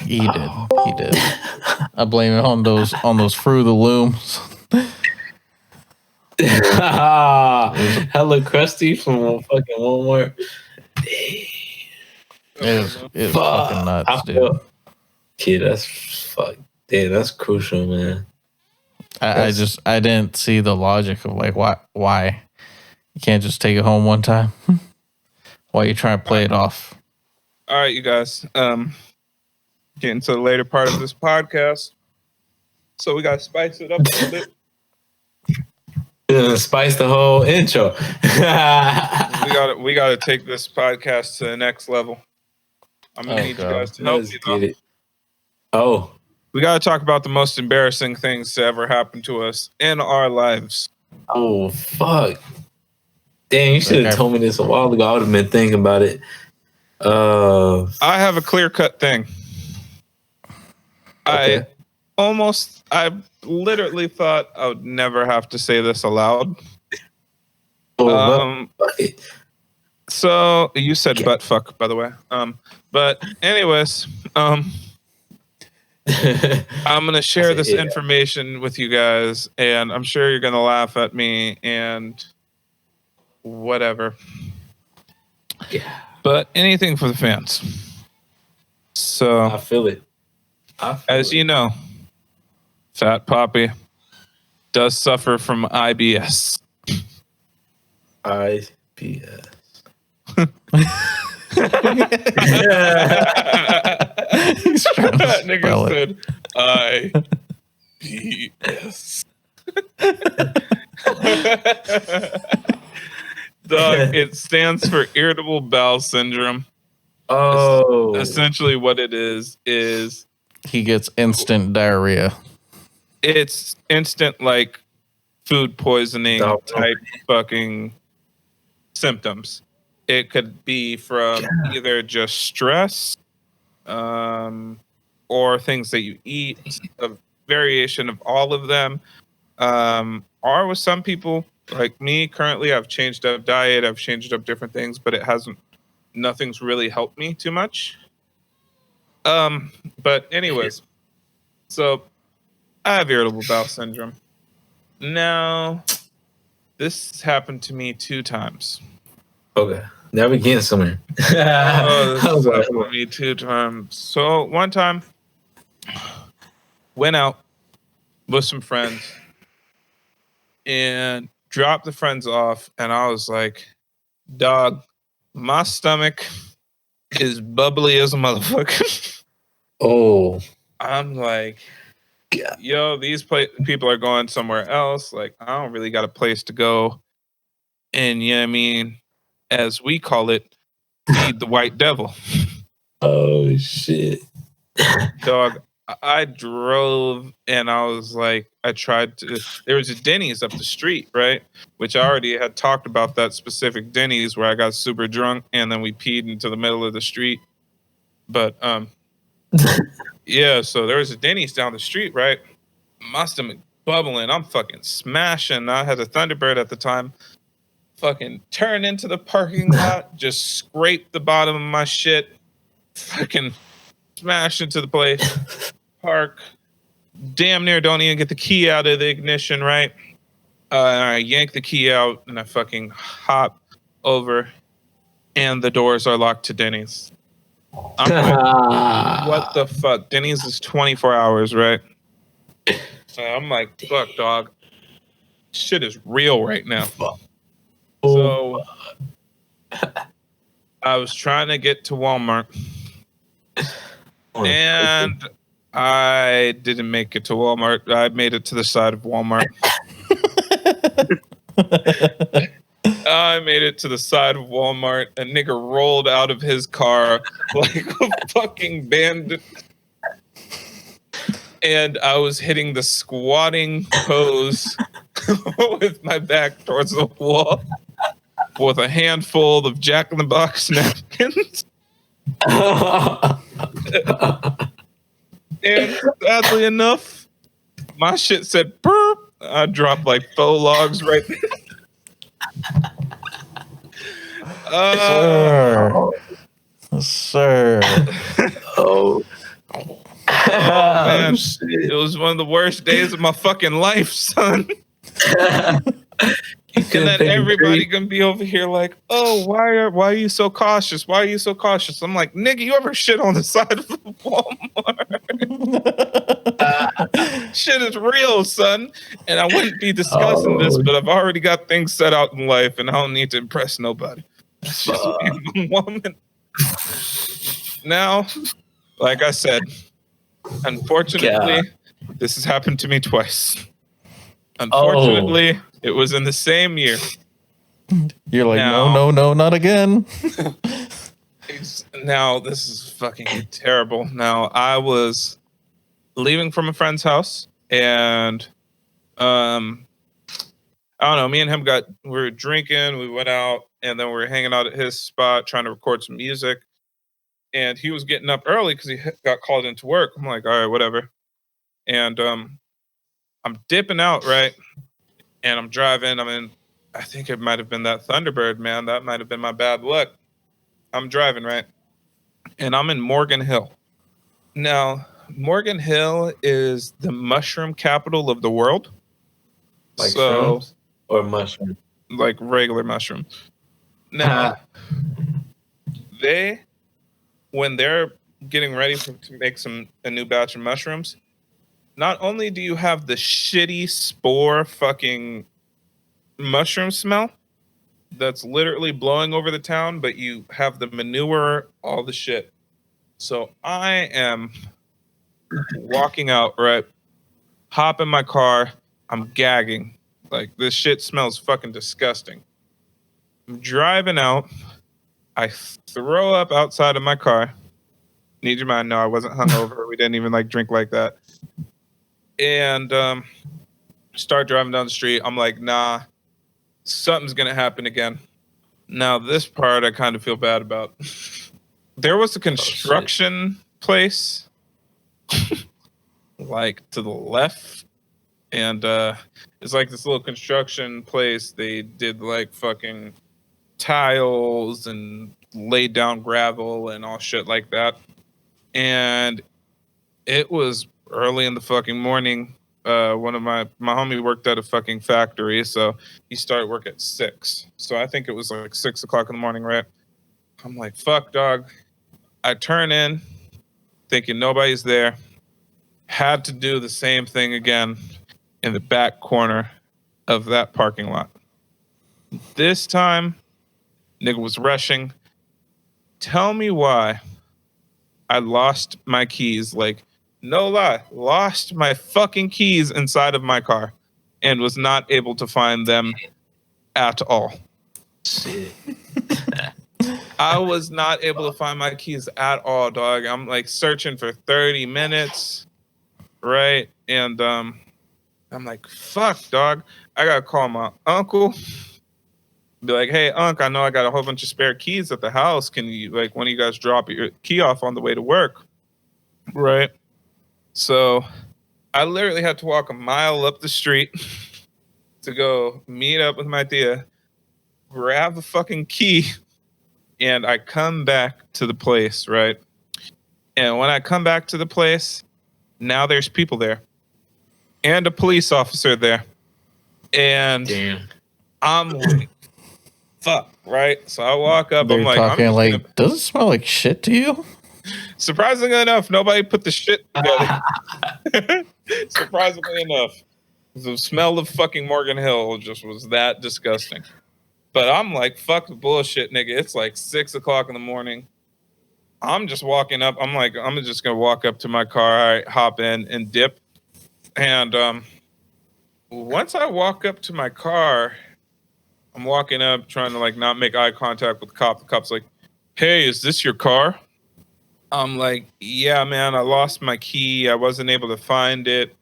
he did. He did. I blame it on those Fruit of the Looms. hella crusty from fucking Walmart. It was fucking nuts, dude. Kid, that's fuck. Damn, that's crucial, man. I didn't see the logic of like why you can't just take it home one time. Why you trying to play it off? all right, you guys. Getting to the later part of this podcast, so we gotta spice it up a little bit. Spice the whole intro. We gotta take this podcast to the next level. I'm gonna need you guys to help Let's me though. get it. Oh, We gotta talk about the most embarrassing things to ever happen to us in our lives. oh, fuck. Damn, you should have Okay. told me this a while ago. I would have been thinking about it. I have a clear-cut thing. Okay. I literally thought I would never have to say this aloud. Fuck it. So you said butt fuck, by the way. But anyways, I'm gonna share this information with you guys, and I'm sure you're gonna laugh at me and whatever. Yeah. But anything for the fans. So I feel it. as you know, Fat Papi does suffer from IBS. IBS. He's trying to That spell nigga it. said IBS. Dog, it stands for irritable bowel syndrome. Oh, Essentially what it is He gets instant diarrhea. it's instant like food poisoning Dog. type fucking symptoms. It could be from either just stress, or things that you eat, a variation of all of them. Or with some people like me, currently I've changed up diet, I've changed up different things, but nothing's really helped me too much. But anyways, so I have irritable bowel syndrome. Now, this happened to me 2 times. Okay. Now we're getting somewhere. This I was like, happened to me 2 times. So one time, went out with some friends and dropped the friends off, and I was like, dog, my stomach is bubbly as a motherfucker. oh, I'm like, yeah. yo, these people are going somewhere else. Like, I don't really got a place to go. And yeah, I mean, as we call it, feed the white devil. Oh shit. Dog, I drove and I was like, there was a Denny's up the street, right? Which I already had talked about that specific Denny's where I got super drunk and then we peed into the middle of the street. But, yeah, so there was a Denny's down the street, right? My stomach bubbling. I'm fucking smashing. I had a Thunderbird at the time. Fucking turn into the parking lot, just scrape the bottom of my shit, fucking smash into the place, park, damn near don't even get the key out of the ignition, right? I yank the key out and I fucking hop over, and the doors are locked to Denny's. I'm like, what the fuck? Denny's is 24 hours, right? So I'm like, fuck, dog. Shit is real right now. So I was trying to get to Walmart, and I didn't make it to Walmart. I made it to the side of Walmart. I made it to the side of Walmart. A nigga rolled out of his car like a fucking bandit. And I was hitting the squatting pose with my back towards the wall with a handful of Jack-in-the-Box napkins. And sadly enough, my shit said burp. I dropped like faux logs right there. Sir. Oh. Man, it was one of the worst days of my fucking life, son. And then everybody gonna be over here like, oh, why are you so cautious? Why are you so cautious? I'm like, nigga, you ever shit on the side of Walmart? Shit is real, son. And I wouldn't be discussing this, but I've already got things set out in life, and I don't need to impress nobody. It's just me, woman. Now, like I said, unfortunately, this has happened to me twice. Unfortunately, it was in the same year. You're like, no, not again. Now, this is fucking terrible. Now, I was leaving from a friend's house, and I don't know, me and him we were drinking, we went out, and then we were hanging out at his spot trying to record some music. And he was getting up early because he got called into work. I'm like, all right, whatever. And I'm dipping out, right? And I'm driving. I think it might have been that Thunderbird, man. That might have been my bad luck. I'm driving, right? And I'm in Morgan Hill. Now, Morgan Hill is the mushroom capital of the world. Like shrooms or mushroom? Like regular mushroom. Now, when they're getting ready to make a new batch of mushrooms, not only do you have the shitty spore fucking mushroom smell that's literally blowing over the town, but you have the manure, all the shit. So I am walking out, right? Hop in my car. I'm gagging. Like, this shit smells fucking disgusting. I'm driving out. I throw up outside of my car. Need your mind, no, I wasn't hungover. We didn't even like drink like that. And start driving down the street. I'm like, nah, something's gonna happen again. Now this part I kind of feel bad about. There was a construction place like to the left, and it's like this little construction place. They did like fucking tiles and laid down gravel and all shit like that. And it was early in the fucking morning. One of my homie worked at a fucking factory, so he started work at 6. So I think it was like 6 o'clock in the morning, right? I'm like, fuck, dog. I turn in, thinking nobody's there. Had to do the same thing again in the back corner of that parking lot. This time, nigga was rushing. Tell me why I lost my keys. Like, no lie, lost my fucking keys inside of my car and was not able to find them at all. Shit. I was not able to find my keys at all, dog. I'm like searching for 30 minutes, right? And I'm like, fuck, dog. I gotta call my uncle. Be like, hey, Unc, I know I got a whole bunch of spare keys at the house. Can you, like, when you guys drop your key off on the way to work? Right? So I literally had to walk a mile up the street to go meet up with my tia, grab the fucking key, and I come back to the place, right? And when I come back to the place, now there's people there and a police officer there. And Damn. I'm like, fuck, right? So I walk up, They're I'm like, talking like, does it smell like shit to you? Surprisingly enough, nobody put the shit together. Surprisingly enough. The smell of fucking Morgan Hill just was that disgusting. But I'm like, fuck the bullshit, nigga. It's like 6 o'clock in the morning. I'm just walking up. I'm like, I'm just going to walk up to my car, all right, hop in and dip. And once I walk up to my car, I'm walking up trying to like not make eye contact with the cop. The cop's like, hey, is this your car? I'm like, yeah, man, I lost my key. I wasn't able to find it.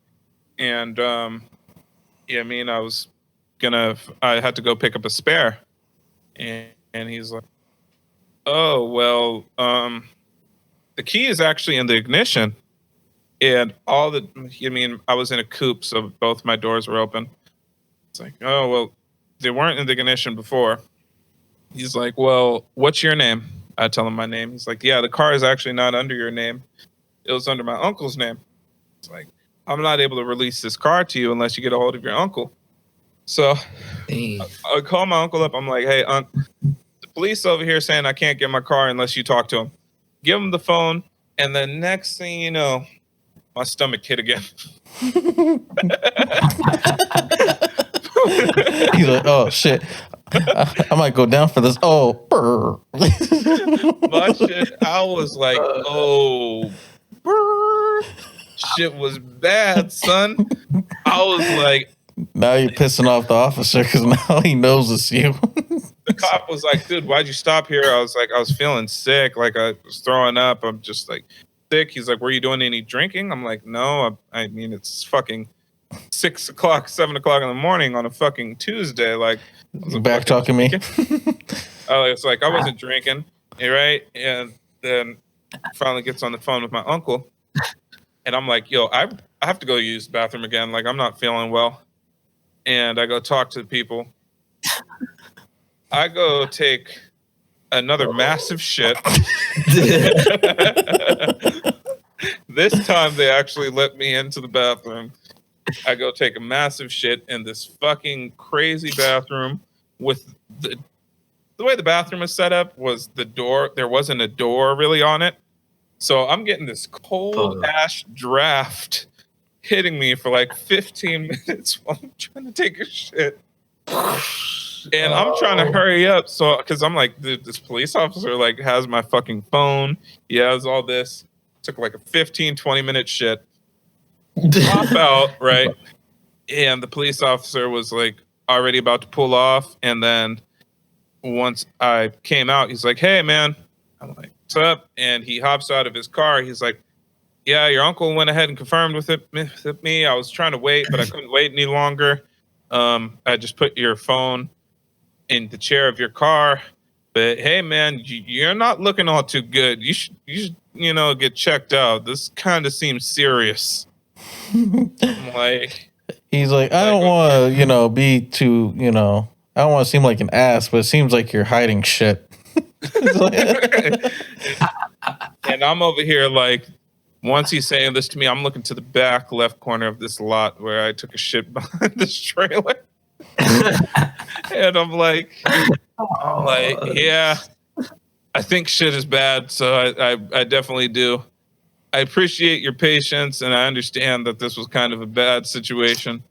And yeah, I mean, I had to go pick up a spare. And he's like, oh, well, the key is actually in the ignition. And I was in a coupe, so both my doors were open. It's like, oh, well, they weren't in the ignition before. He's like, well, what's your name? I tell him my name. He's like, yeah, the car is actually not under your name. It was under my uncle's name. It's like, I'm not able to release this car to you unless you get a hold of your uncle. So I call my uncle up. I'm like, hey, Unc, the police over here saying I can't get my car unless you talk to him. Give him the phone. And the next thing you know, my stomach hit again. He's like, oh, shit. I might go down for this. Oh, brr. My shit, I was like, oh, brr. Shit was bad, son. I was like, now you're pissing off the officer because now he knows it's you. the cop was like, dude, why'd you stop here? I was like, I was feeling sick. Like, I was throwing up. I'm just like sick. He's like, were you doing any drinking? I'm like, no. I mean, it's fucking 6 o'clock, 7 o'clock in the morning on a fucking Tuesday. Like, back talking me. It's like, I wasn't drinking. Right? And then finally gets on the phone with my uncle. And I'm like, yo, I have to go use the bathroom again. Like, I'm not feeling well. And I go talk to the people. I go take another massive shit. This time they actually let me into the bathroom. I go take a massive shit in this fucking crazy bathroom with the way the bathroom was set up was the door. There wasn't a door really on it. So I'm getting this cold ash draft hitting me for like 15 minutes while I'm trying to take a shit. And I'm trying to hurry up, so because I'm like, this police officer like has my fucking phone. He has all this. Took like a 15-20 minute shit. Pop out, right? And the police officer was like already about to pull off, and then once I came out, he's like, "Hey, man." I'm like, "What's up?" And he hops out of his car. He's like, "Yeah, your uncle went ahead and confirmed with me. I was trying to wait, but I couldn't wait any longer. I just put your phone in the chair of your car. But hey, man, you're not looking all too good. You should, get checked out. This kind of seems serious." I'm like, he's like, I don't want to, be too, I don't want to seem like an ass, but it seems like you're hiding shit. and I'm over here like, once he's saying this to me, I'm looking to the back left corner of this lot where I took a shit behind this trailer. And I'm like, yeah, I think shit is bad. So I definitely do. I appreciate your patience, and I understand that this was kind of a bad situation.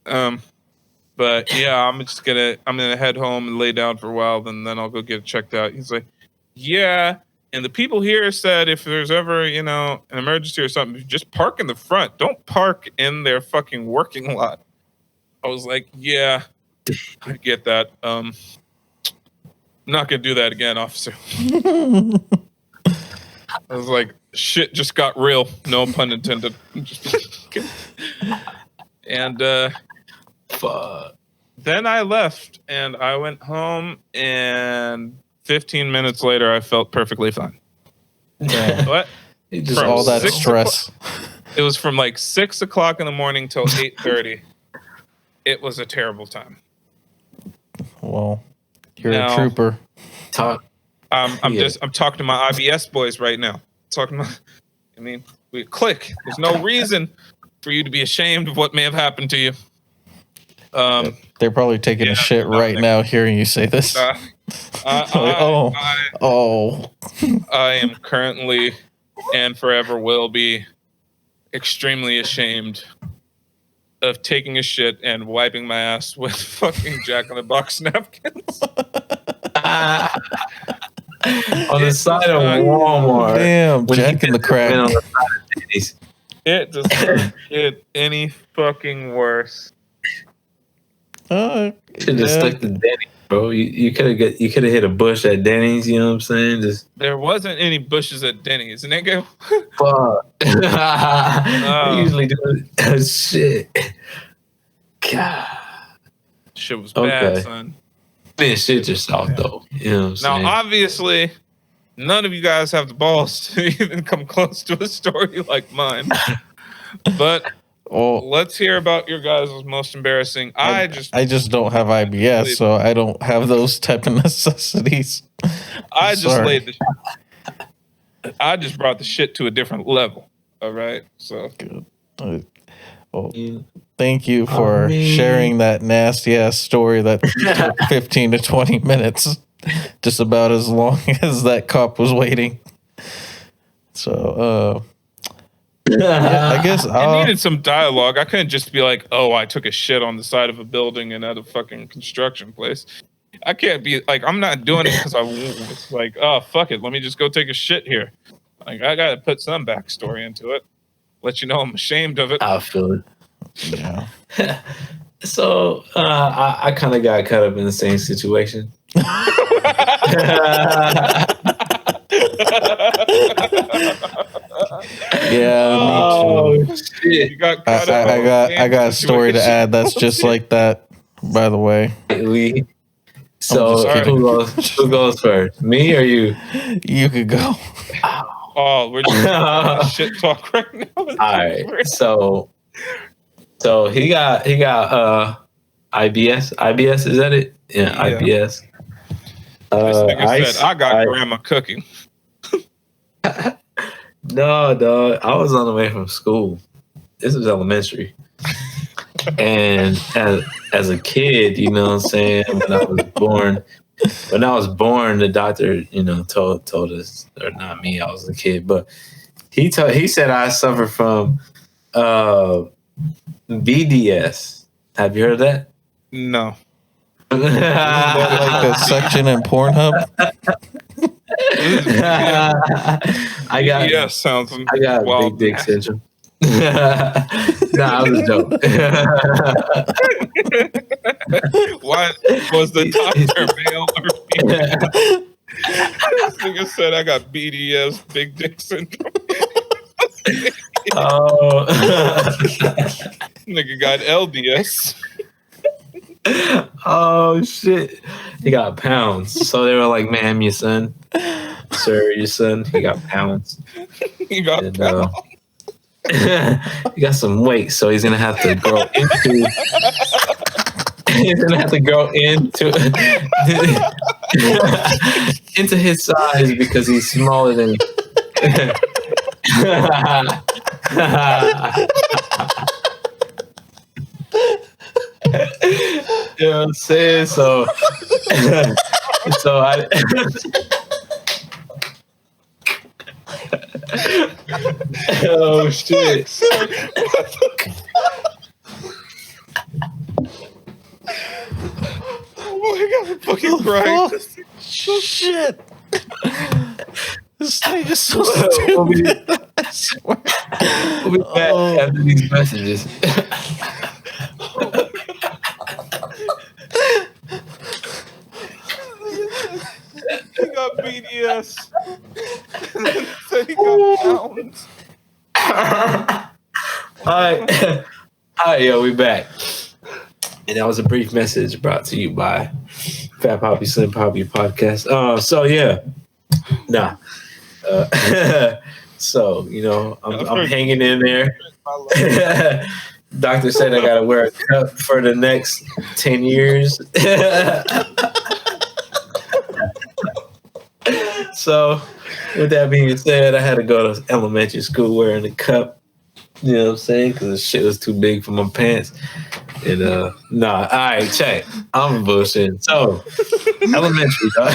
But yeah, I'm gonna head home and lay down for a while, and then I'll go get it checked out. He's like, yeah. And the people here said if there's ever, an emergency or something, just park in the front. Don't park in their fucking working lot. I was like, yeah, I get that. I'm not gonna do that again, officer. I was like, shit just got real. No pun intended. And then I left and I went home, and 15 minutes later I felt perfectly fine. What? Just all that stress. It was from like 6 o'clock in the morning till 8:30. It was a terrible time. Well, you're a trooper. I'm talking to my IBS boys right now. We click. There's no reason for you to be ashamed of what may have happened to you. They're probably taking a shit right now hearing you say this. I am currently and forever will be extremely ashamed of taking a shit and wiping my ass with fucking Jack-in-the-Box napkins. On the side of Walmart. Damn, Jack in the Crack. It does not get any fucking worse. Should have stuck to Denny's, bro. You could have hit a bush at Denny's. You know what I'm saying? There wasn't any bushes at Denny's, nigga. Fuck. I usually do that shit. God. Shit was bad, son. Man, shit yourself though. You know what I'm saying? Now, obviously, none of you guys have the balls to even come close to a story like mine. But let's hear about your guys' most embarrassing. I just don't have IBS, so I don't have those type of necessities. I just brought the shit to a different level. All right, so good. Well, thank you for sharing that nasty ass story that took 15 to 20 minutes, just about as long as that cop was waiting. So, I guess I needed some dialogue. I couldn't just be like, "Oh, I took a shit on the side of a building and at a fucking construction place." I can't be like, I'm not doing it because I was like, "Oh, fuck it, let me just go take a shit here." Like, I gotta put some backstory into it. Let you know I'm ashamed of it. I feel it. Yeah. So I kind of got caught up in the same situation. Yeah, me too. Shit. I got a story to add that's just like that, by the way. So who goes first? Me or you? You could go. Oh, we're just shit talk right now. All right. So he got IBS. IBS, is that it? Yeah. IBS. This nigga said I got grandma cooking. No, dog. I was on the way from school. This was elementary. And as a kid, you know what I'm saying, when I was born, the doctor, told us, or not me, I was a kid, but he said I suffer from BDS. Have you heard of that? No. Isn't that like a section in Pornhub? I got Yeah, sounds I got wild. big dick syndrome. Nah, I was a joke. Why was the doctor male or female? This nigga said I got BDS, big dick syndrome. Oh. Nigga got LDS. Oh shit. He got pounds. So they were like, ma'am, your son. Sir, your son, he got pounds. He got And, pounds. he got some weight, so he's gonna have to grow into he's gonna have to grow into into his size because he's smaller than you know what I'm saying? So I oh shit. Oh my god, I'm fucking crying. Shit. This thing is so We'll be- stupid. I swear. We'll be back after these messages. He got BDS. Said he got pounds. All right, yo, we back. And that was a brief message brought to you by Fat Papi Slim Papi podcast. So yeah, nah. So you know, I'm hanging in there. Doctor said I gotta wear a cup for the next 10 years. So, with that being said, I had to go to elementary school wearing a cup. You know what I'm saying? Because the shit was too big for my pants. And nah, all right, check. I'm bullshitting. So, elementary, dog.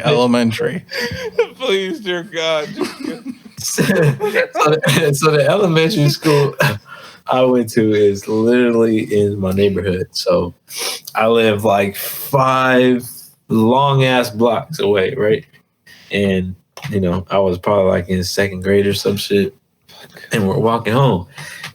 Elementary. Please, dear God. So the elementary school I went to is literally in my neighborhood. So I live like 5 long ass blocks away, right? And you know, I was probably like in 2nd grade or some shit, and we're walking home,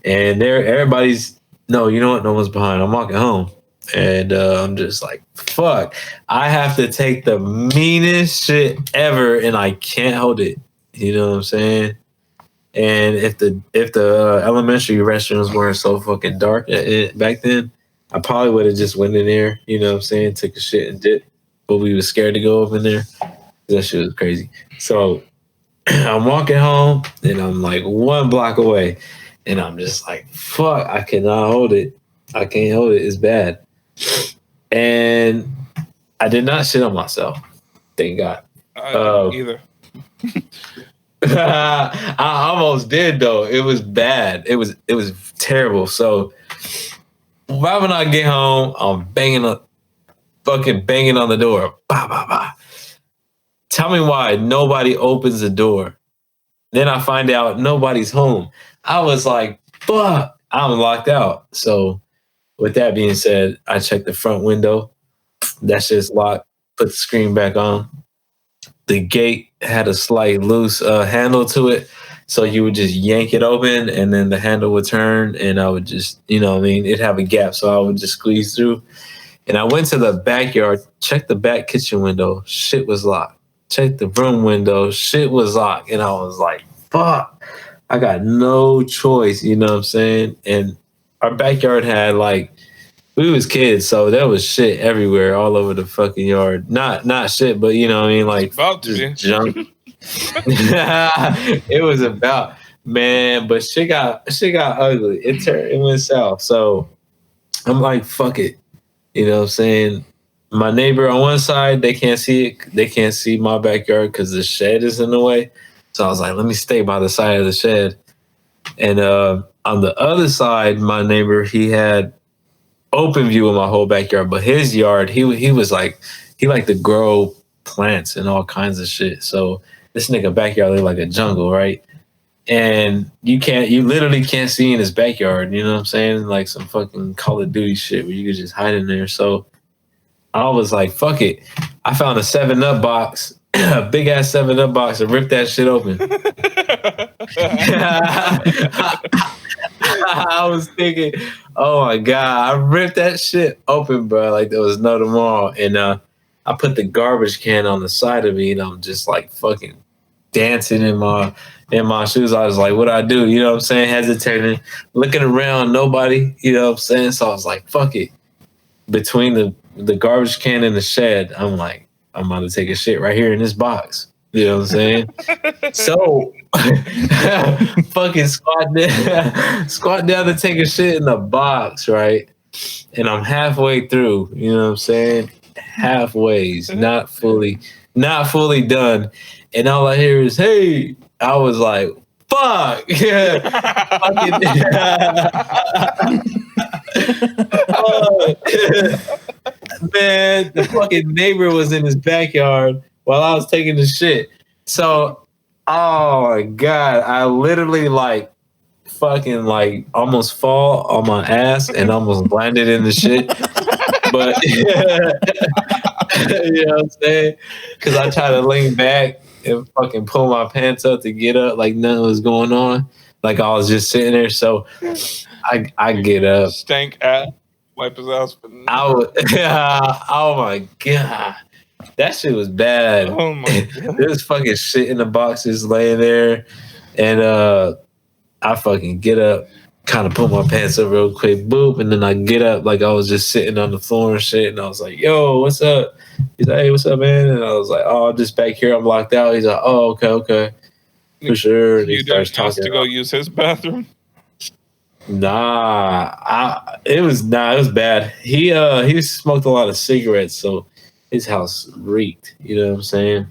and everybody's no, you know what? No one's behind. I'm walking home, and I'm just like, fuck! I have to take the meanest shit ever, and I can't hold it. You know what I'm saying? And if the elementary restrooms weren't so fucking dark back then, I probably would have just went in there. You know what I'm saying? Took a shit and dipped, but we was scared to go up in there. That shit was crazy. So I'm walking home, and I'm like 1 block away, and I'm just like, fuck! I cannot hold it. I can't hold it. It's bad. And I did not shit on myself. Thank God. Either. I almost did though. It was bad. It was terrible. So why when I get home, I'm banging on the door. Bah, bah, bah. Tell me why nobody opens the door. Then I find out nobody's home. I was like, fuck, I'm locked out. So with that being said, I checked the front window. That shit's locked. Put the screen back on. The gate had a slight loose handle to it. So you would just yank it open and then the handle would turn and I would just, you know what I mean? It'd have a gap. So I would just squeeze through. And I went to the backyard, checked the back kitchen window. Shit was locked. Checked the room window. Shit was locked. And I was like, fuck, I got no choice. You know what I'm saying? And our backyard had like, we was kids, so there was shit everywhere, all over the fucking yard. Not shit, but you know what I mean, like About to be. junk. It was about, man, but shit got ugly. It went south. So I'm like, fuck it. You know what I'm saying? My neighbor on one side, they can't see it. They can't see my backyard because the shed is in the way. So I was like, let me stay by the side of the shed. And on the other side, my neighbor, he had open view of my whole backyard, but his yard, he was like, he liked to grow plants and all kinds of shit. So this nigga backyard looked like a jungle, right? and you literally can't see in his backyard. You know what I'm saying? Like some fucking Call of Duty shit where you could just hide in there. So I was like, fuck it. I found a 7-Up box, a big ass 7-Up box, and ripped that shit open. I was thinking, oh my God, I ripped that shit open, bro. Like there was no tomorrow. And I put the garbage can on the side of me, and I'm just like fucking dancing in my shoes. I was like, what do I do? You know what I'm saying? Hesitating, looking around, nobody, you know what I'm saying? So I was like, fuck it. Between the garbage can and the shed, I'm like, I'm about to take a shit right here in this box. You know what I'm saying? So fucking squat down to take a shit in the box, right? And I'm halfway through, you know what I'm saying? Halfway, not fully done. And all I hear is, hey, I was like, fuck. Man, the fucking neighbor was in his backyard while I was taking the shit. So, oh my God, I literally like fucking like almost fall on my ass and almost landed in the shit. But you know what I'm saying? Because I tried to lean back and fucking pull my pants up to get up like nothing was going on. Like I was just sitting there. So I get up. Stank ass. Wipe his ass. Oh my God. That shit was bad. Oh my God. There's fucking shit in the boxes laying there. And I fucking get up, kind of put my pants up real quick, boop, and then I get up like I was just sitting on the floor and shit. And I was like, yo, what's up? He's like, hey, what's up, man? And I was like, oh, I'm just back here. I'm locked out. He's like, oh, okay. For sure. And he starts talking. To go use his bathroom? It was bad. He smoked a lot of cigarettes, so his house reeked. You know what I'm saying?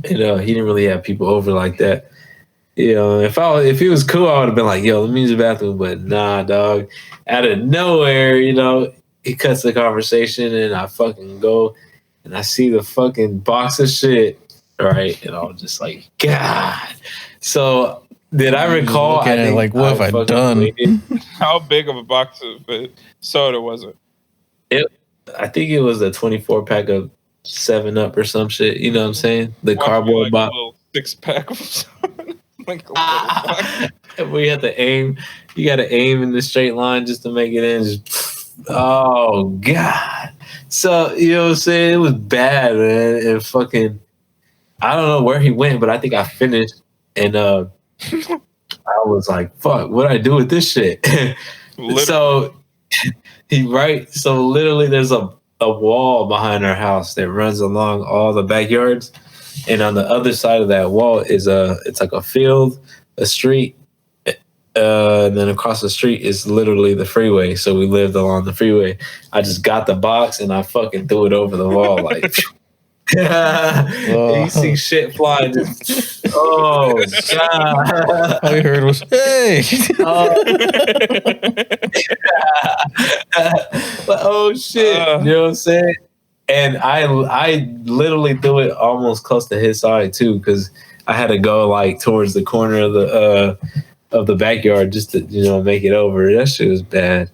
And he didn't really have people over like that. You know, if he was cool, I would have been like, yo, let me use the bathroom. But nah, dog. Out of nowhere, you know, he cuts the conversation, and I fucking go, and I see the fucking box of shit, right? And I was just like, God. So did I recall? I think like, what have I done? How big of a box of soda was it? I think it was a 24-pack of 7-Up or some shit. You know what I'm saying? The cardboard box. A little 6-pack of soda. We had to aim. You got to aim in the straight line just to make it in. Oh God! So you know what I'm saying? It was bad, man. And fucking, I don't know where he went, but I think I finished, and I was like, "Fuck, what do I do with this shit?" So literally, there's a wall behind our house that runs along all the backyards. And on the other side of that wall is it's like a field, a street, and then across the street is literally the freeway. So we lived along the freeway. I just got the box and I fucking threw it over the wall like. You see shit flying. Oh God! All you heard was "Hey!" Oh shit! You know what I'm saying? And I literally threw it almost close to his side too, because I had to go like towards the corner of the backyard just to make it over. That shit was bad.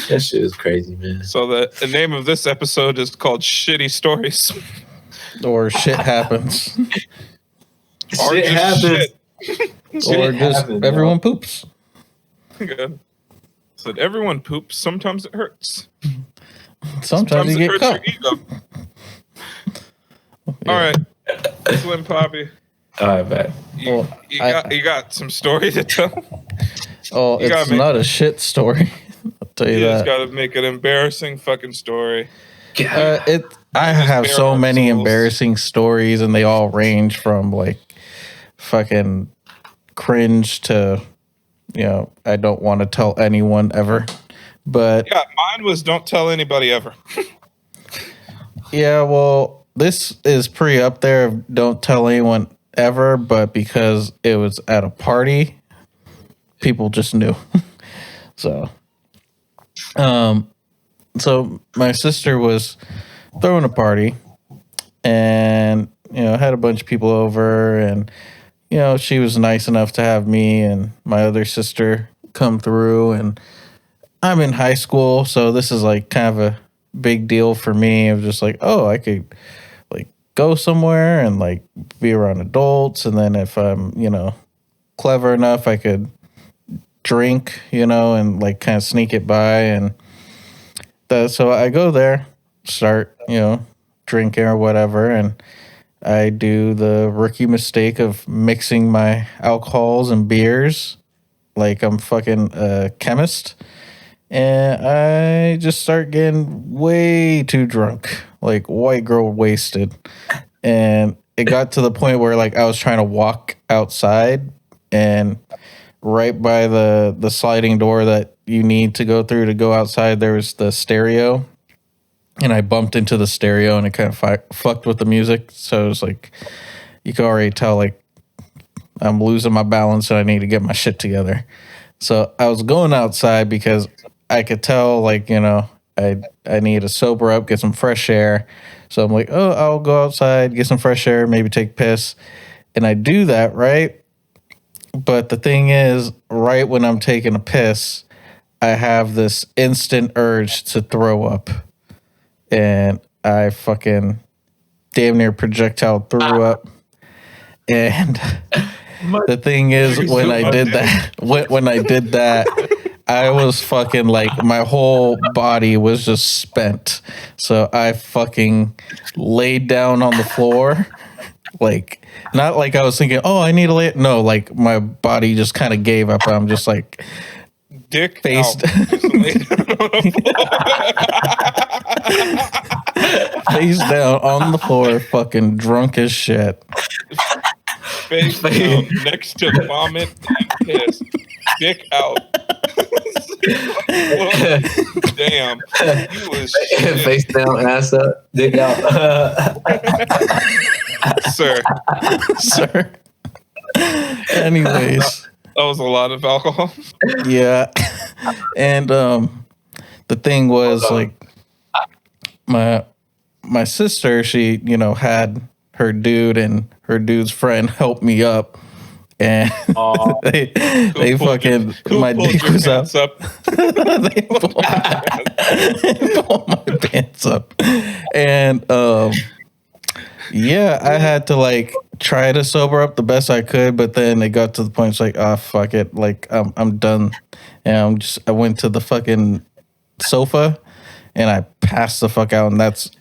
That shit was crazy, man. So the name of this episode is called Shitty Stories. Or Shit Happens. Shit happens. Or just everyone poops. Good. Said everyone poops. Sometimes it hurts. Sometimes you get caught. All right, Slim Papi. All right, bet. You got some story to tell. Oh, it's not a shit story. I'll tell you that. You just got to make an embarrassing fucking story. I have so many embarrassing stories, and they all range from like fucking cringe to, I don't want to tell anyone ever. But yeah, mine was don't tell anybody ever. Yeah, well, this is pretty up there of don't tell anyone ever, but because it was at a party, people just knew. So my sister was throwing a party and, had a bunch of people over and, she was nice enough to have me and my other sister come through, and I'm in high school, so this is like kind of a big deal for me. Of just like, oh, I could like go somewhere and like be around adults, and then if I'm, clever enough, I could drink, and like kind of sneak it by, and so I go there, start, drinking or whatever, and I do the rookie mistake of mixing my alcohols and beers like I'm fucking a chemist. And I just start getting way too drunk, like white girl wasted. And it got to the point where like I was trying to walk outside, and right by the sliding door that you need to go through to go outside, there was the stereo. And I bumped into the stereo, and it kind of fucked with the music. So it was like, you could already tell like I'm losing my balance and I need to get my shit together. So I was going outside because I could tell, like, I need to sober up, get some fresh air. So I'm like, oh, I'll go outside, get some fresh air, maybe take a piss. And I do that, right? But the thing is, right when I'm taking a piss, I have this instant urge to throw up. And I fucking damn near projectile threw up. And the thing is, when I did that, I was fucking like, my whole body was just spent. So I fucking laid down on the floor. Like, not like I was thinking, oh, I need to lay it. No, like my body just kind of gave up. I'm just like, dick face out. face down on the floor, fucking drunk as shit. Face down next to vomit and piss. Dick out. Damn. You was shit. Face down, ass up, dick out. Sir. Anyways. That was a lot of alcohol. Yeah. And the thing was, like, my sister, she, had her dude and her dude's friend help me up. And they fucking, my dick was up. They pulled my pants up. And yeah, I had to like try to sober up the best I could, but then it got to the point it's like, oh fuck it, like I'm done. And I went to the fucking sofa and I passed the fuck out, and that's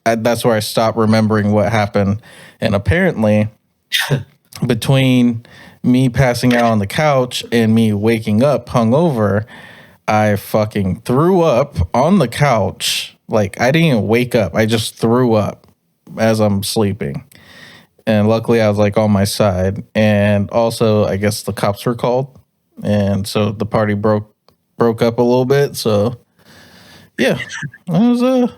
where I stopped remembering what happened. And apparently between me passing out on the couch and me waking up hungover, I fucking threw up on the couch. Like, I didn't even wake up. I just threw up as I'm sleeping. And luckily I was like on my side. And also, I guess the cops were called. And so the party broke up a little bit. So yeah, it was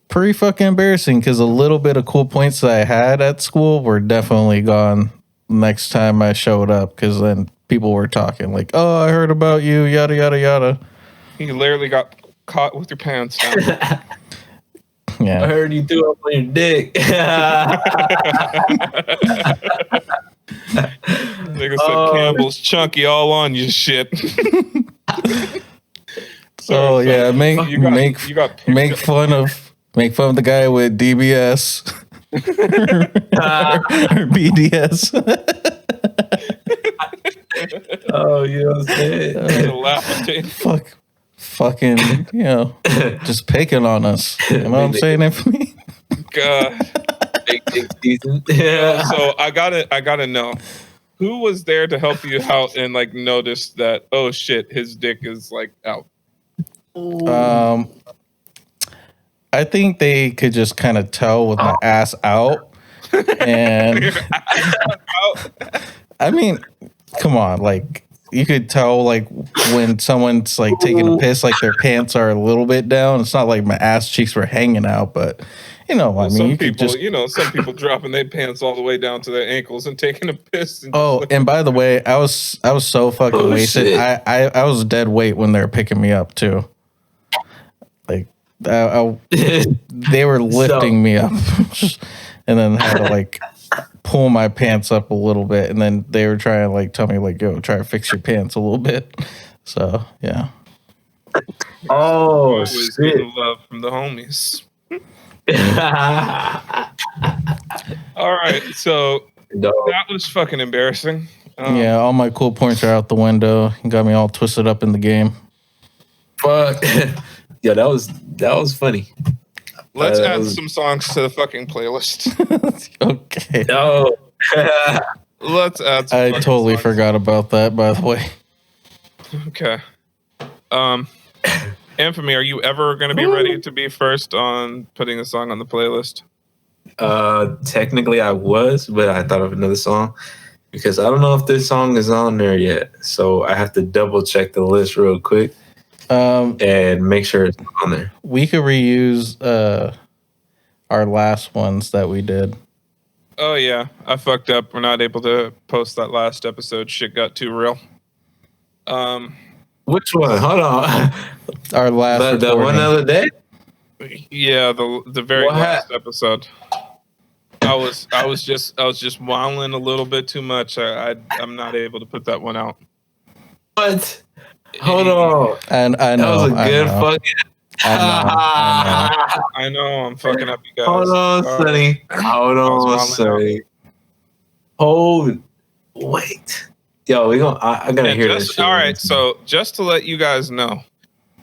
pretty fucking embarrassing, because a little bit of cool points that I had at school were definitely gone next time I showed up, because then people were talking like, oh, I heard about you, yada yada yada. You literally got caught with your pants down. Yeah, I heard you threw up on your dick. Nigga said Campbell's chunky all on you shit. So yeah, make fun of the guy with DBS or BDS. Oh, you know what I'm saying? Fucking, just picking on us. You know what I'm saying, Infamy? God. Big season. Yeah. So I gotta know, who was there to help you out and like notice that, oh shit, his dick is like out? I think they could just kind of tell with my ass out. And I mean, come on, like, you could tell like when someone's like taking a piss, like their pants are a little bit down. It's not like my ass cheeks were hanging out, but Well, I mean, some you could people, just some people dropping their pants all the way down to their ankles and taking a piss. And and by the way, I was so fucking wasted. Shit. I was dead weight when they were picking me up too. Like they were lifting me up, and then had to like pull my pants up a little bit, and then they were trying to like tell me like, "Yo, try to fix your pants a little bit." So yeah. Oh Always shit! getting love from the homies. All right, so Dog. that was fucking embarrassing. Yeah, all my cool points are out the window. You got me all twisted up in the game. Fuck. Yeah, that was funny. Let's that add was- some songs to the fucking playlist. Okay. No. Let's add some I fucking totally songs. forgot about that, by the way. Okay. Infamy, are you ever going to be ready to be first on putting a song on the playlist? Technically I was, but I thought of another song because I don't know if this song is on there yet. So I have to double check the list real quick and make sure it's on there. We could reuse our last ones that we did. Oh, yeah. I fucked up. We're not able to post that last episode. Shit got too real. Which one? Hold on. Our last The one recording. other day? Yeah, the very What? last episode. I was just wilding a little bit too much. I'm not able to put that one out. What? Hold on. And I That know. was a good I know, fucking. I know I'm fucking up, you guys. Hold on, Sonny. Hold on, wilding Sonny. Hold. Wait. Yo, I gotta And hear just, this shit. all right, so just to let you guys know,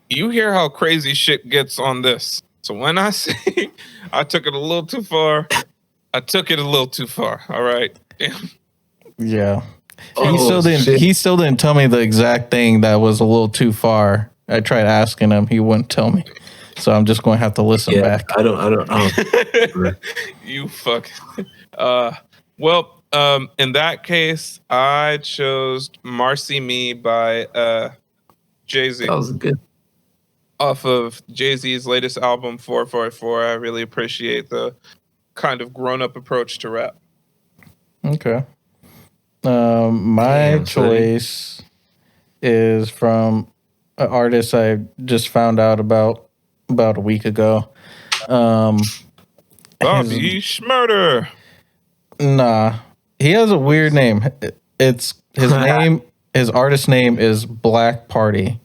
you hear how crazy shit gets on this. So when I say I took it a little too far, I took it a little too far. All right. Yeah. Oh, shit. He still didn't tell me the exact thing that was a little too far. I tried asking him, he wouldn't tell me. So I'm just going to have to listen back. I don't. You fuck. Well, in that case, I chose "Marcy Me" by Jay-Z That was good. off of Jay-Z's latest album 444. I really appreciate the kind of grown-up approach to rap. Okay. My Damn, choice is from an artist I just found out about a week ago. Papi Schmurder. Nah, he has a weird name. It's his name. His artist name is Black Party,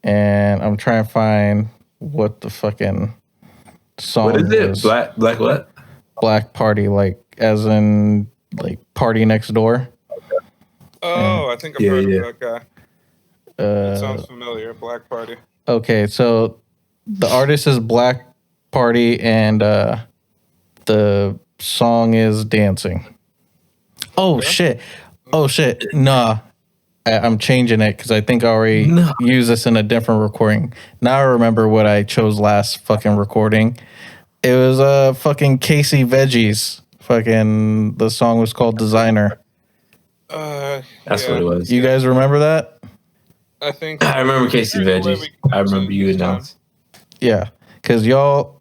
and I'm trying to find what the fucking song What is it? Black what? Black Party, like as in like Party Next Door. Oh, I think I've heard of that guy. It sounds Uh, familiar. Black Party. okay, so the artist is Black Party, and the song is Dancing. Oh shit! Oh shit! Nah, I'm changing it because I think I already used this in a different recording. Now I remember what I chose last fucking recording. It was fucking Casey Veggies. Fucking the song was called Designer. That's what it was. You guys remember that? I think I remember Casey Veggies. I remember you announced. Yeah, because y'all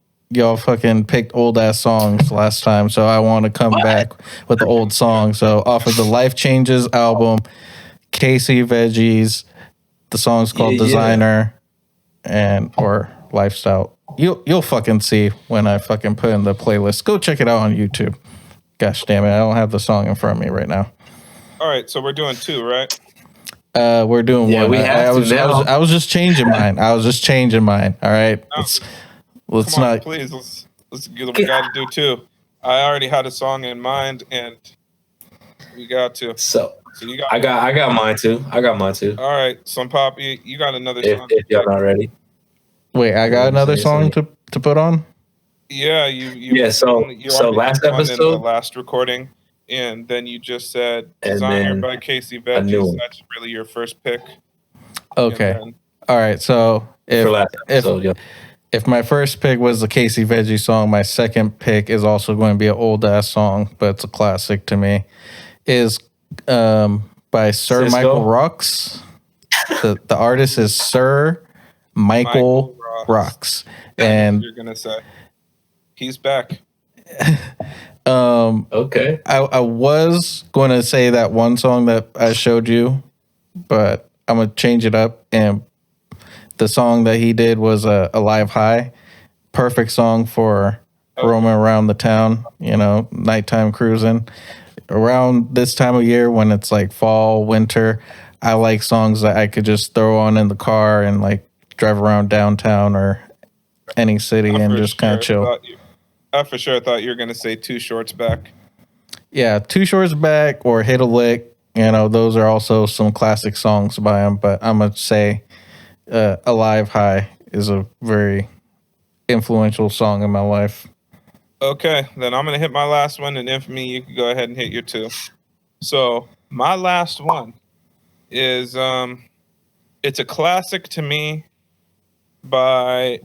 fucking picked old ass songs last time, so I want to come back with the old song. So off of the Life Changes album, Casey Veggies, the song's called Designer, and or Lifestyle. You'll fucking see when I fucking put in the playlist. Go check it out on YouTube. Gosh damn it, I don't have the song in front of me right now. All right, so we're doing two, right? We're doing one. We have to now. I was just changing mine. All right, let's Come on, not. please. Let's we got to do two. I already had a song in mind, and we got to. So you got. I got mine too. All right, so Papi, you got another If song. y'all not ready. Wait, I got another song to put on. Yeah, you. Yeah, so already last did one in the episode, last recording, and then you just said And "Designer" then by Casey new Veggies. one. That's really your first pick. Okay. And then- All right. So for last episode, yeah. if my first pick was the Casey Veggie song, my second pick is also going to be an old ass song, but it's a classic to me. Is by Sir Cisco? Michael Rocks. The artist is Sir Michael Rocks, and you're gonna say he's back. Okay. I was going to say that one song that I showed you, but I'm going to change it up. And the song that he did was Alive High. Perfect song for roaming around the town, nighttime cruising. Around this time of year when it's like fall, winter, I like songs that I could just throw on in the car and like drive around downtown or any city and just kind of chill. I for sure thought you were gonna say Too Shorts Back. Yeah, Too Shorts Back or Hit a Lick. Those are also some classic songs by him. But I'm gonna say Alive High is a very influential song in my life. Okay, then I'm gonna hit my last one, and Infamy, you can go ahead and hit your two. So my last one is it's a classic to me by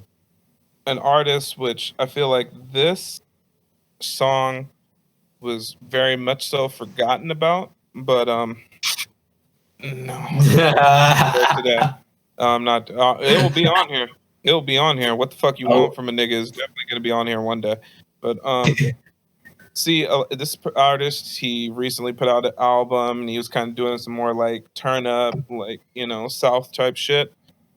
an artist which I feel like this song was very much so forgotten about, but no, today I'm not. It will be on here. It will be on here. What the fuck you want from a nigga is definitely gonna be on here one day. But see, this artist, he recently put out an album, and he was kind of doing some more like turn up, like South type shit.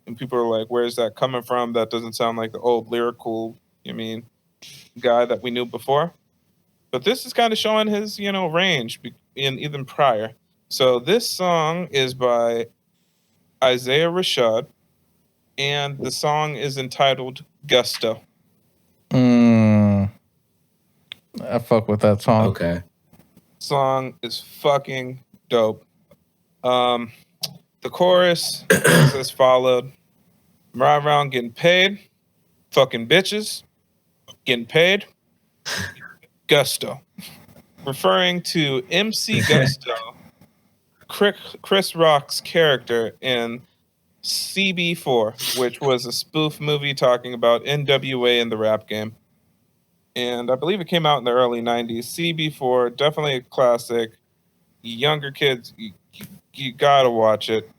And people are like, "Where's that coming from? That doesn't sound like the old lyrical, guy that we knew before." But this is kind of showing his, range in even prior. So this song is by Isaiah Rashad, and the song is entitled Gusto. I fuck with that song. Okay. Song is fucking dope. The chorus is as followed. I'm riding around getting paid, fucking bitches, getting paid, Gusto. Referring to MC Gusto, Chris Rock's character in CB4, which was a spoof movie talking about NWA in the rap game. And I believe it came out in the early 90s. CB4, definitely a classic. Younger kids, you gotta watch it.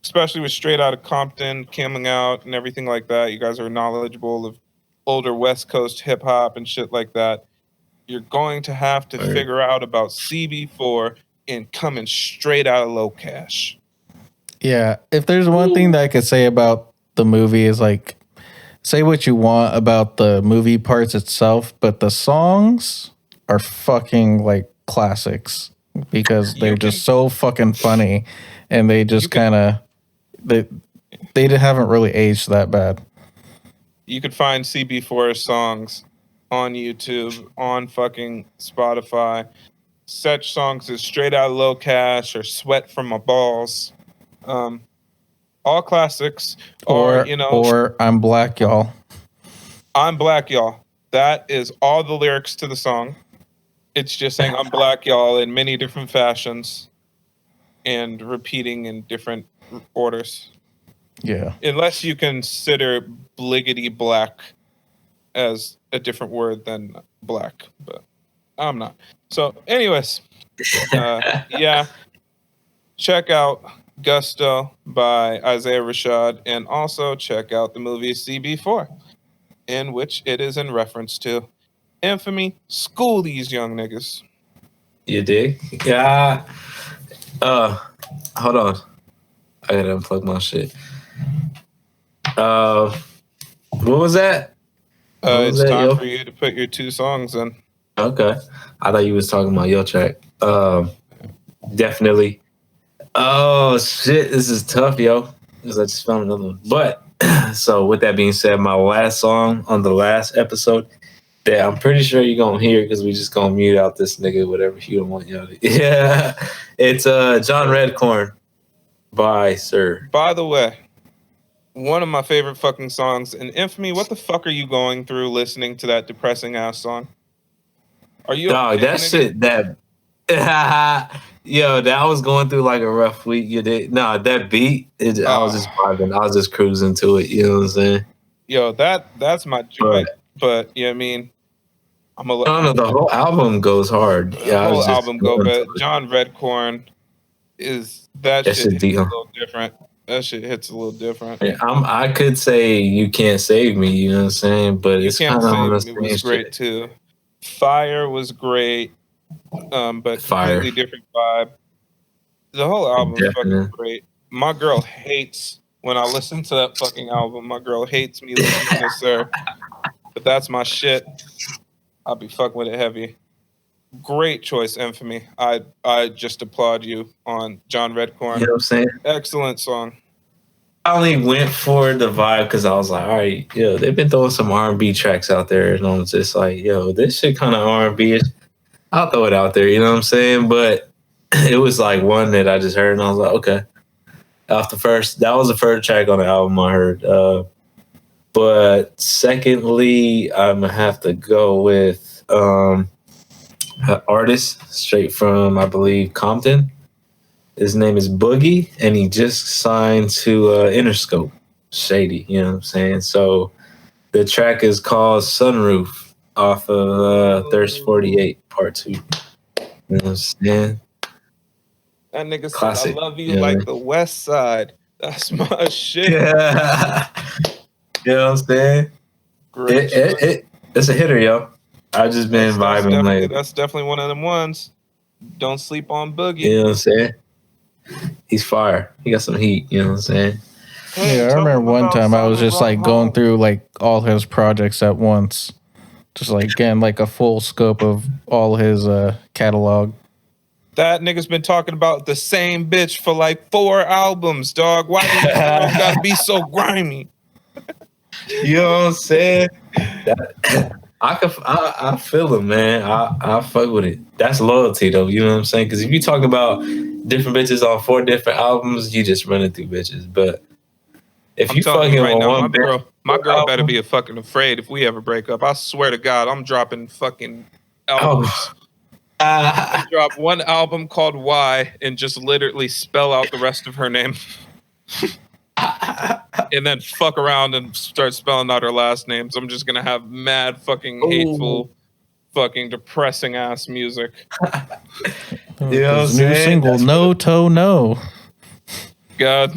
Especially with Straight Outta Compton coming out and everything like that. You guys are knowledgeable of older West Coast hip hop and shit like that. You're going to have to figure out about CB4 and coming straight out of Low Cash. Yeah, if there's one thing that I could say about the movie is like, say what you want about the movie parts itself, but the songs are fucking like classics because they're just so fucking funny, and they just kind of they haven't really aged that bad. You could find CB4 songs on YouTube, on fucking Spotify. Such songs as Straight Out of Low Cash or Sweat from My Balls. All classics. Or I'm Black, y'all. I'm Black, y'all. That is all the lyrics to the song. It's just saying I'm Black, y'all in many different fashions and repeating in different orders. Yeah. Unless you consider bliggity black as a different word than black, but I'm not. So, anyways, yeah, check out Gusto by Isaiah Rashad, and also check out the movie CB4, in which it is in reference to Infamy. School these young niggas. You dig? Yeah. Hold on. I gotta unplug my shit. What was that? It's time for you to put your two songs in. Okay. I thought you was talking about your track. Definitely. Oh shit, this is tough, yo. Because I just found another one. But so with that being said, my last song on the last episode that I'm pretty sure you're gonna hear because we just gonna mute out this nigga, whatever you don't want y'all to. Yeah. It's John Redcorn by Sir. By the way, one of my favorite fucking songs in Infamy. What the fuck are you going through listening to that depressing ass song? Are you dog? That shit that yo, that I was going through like a rough week. You did that beat. I was just vibing. I was just cruising to it. You know what I'm saying? Yo, that's my joy. But yeah, I mean, I don't know. The whole album goes hard. The whole album go, but John Redcorn is that shit hits a little different. That shit hits a little different. Yeah, I could say You Can't Save Me. You know what I'm saying? But it's kind of on the same was great too. Fire was great, but completely different vibe. The whole album is fucking great. My girl hates when I listen to that fucking album. My girl hates me listening to Sir, but that's my shit. I'll be fucking with it heavy. Great choice, Infamy. I just applaud you on John Redcorn. You know what I'm saying? Excellent song. I only went for the vibe because I was like, all right, yo, they've been throwing some R&B tracks out there, and I was just like, yo, this shit kind of R&B. I'll throw it out there, you know what I'm saying? But it was like one that I just heard, and I was like, okay. That was the first track on the album I heard. But secondly, I'm gonna have to go with an artist straight from, I believe, Compton. His name is Boogie, and he just signed to Interscope. Shady, you know what I'm saying? So the track is called Sunroof off of Thirst 48 Part 2. You know what I'm saying? That nigga Classic, said, I love you yeah, like man. the West Side. That's my shit. Yeah. You know what I'm saying? Great choice. It's a hitter, yo. I've just been vibing lately. That's definitely one of them ones. Don't sleep on Boogie. You know what I'm saying? He's fire. He got some heat, you know what I'm saying? Hey, Yeah, I tell remember him one about time I was something just like wrong. going through like all his projects at once. Just like getting like a full scope of all his catalog. That nigga's been talking about the same bitch for like 4 albums, dog. Why do these girls gotta be so grimy? You know what I'm saying? I feel him, man. I fuck with it. That's loyalty, though. You know what I'm saying? Because if you talk about different bitches on 4 different albums, you just running through bitches. But if I'm you telling fucking you right on now, one my girl better album, be a fucking afraid if we ever break up. I swear to God, I'm dropping fucking albums. I drop one album called Y and just literally spell out the rest of her name. And then fuck around and start spelling out her last names. I'm just gonna have mad fucking hateful, fucking depressing ass music. You know what I'm His new saying? single, That's No Toe No. God.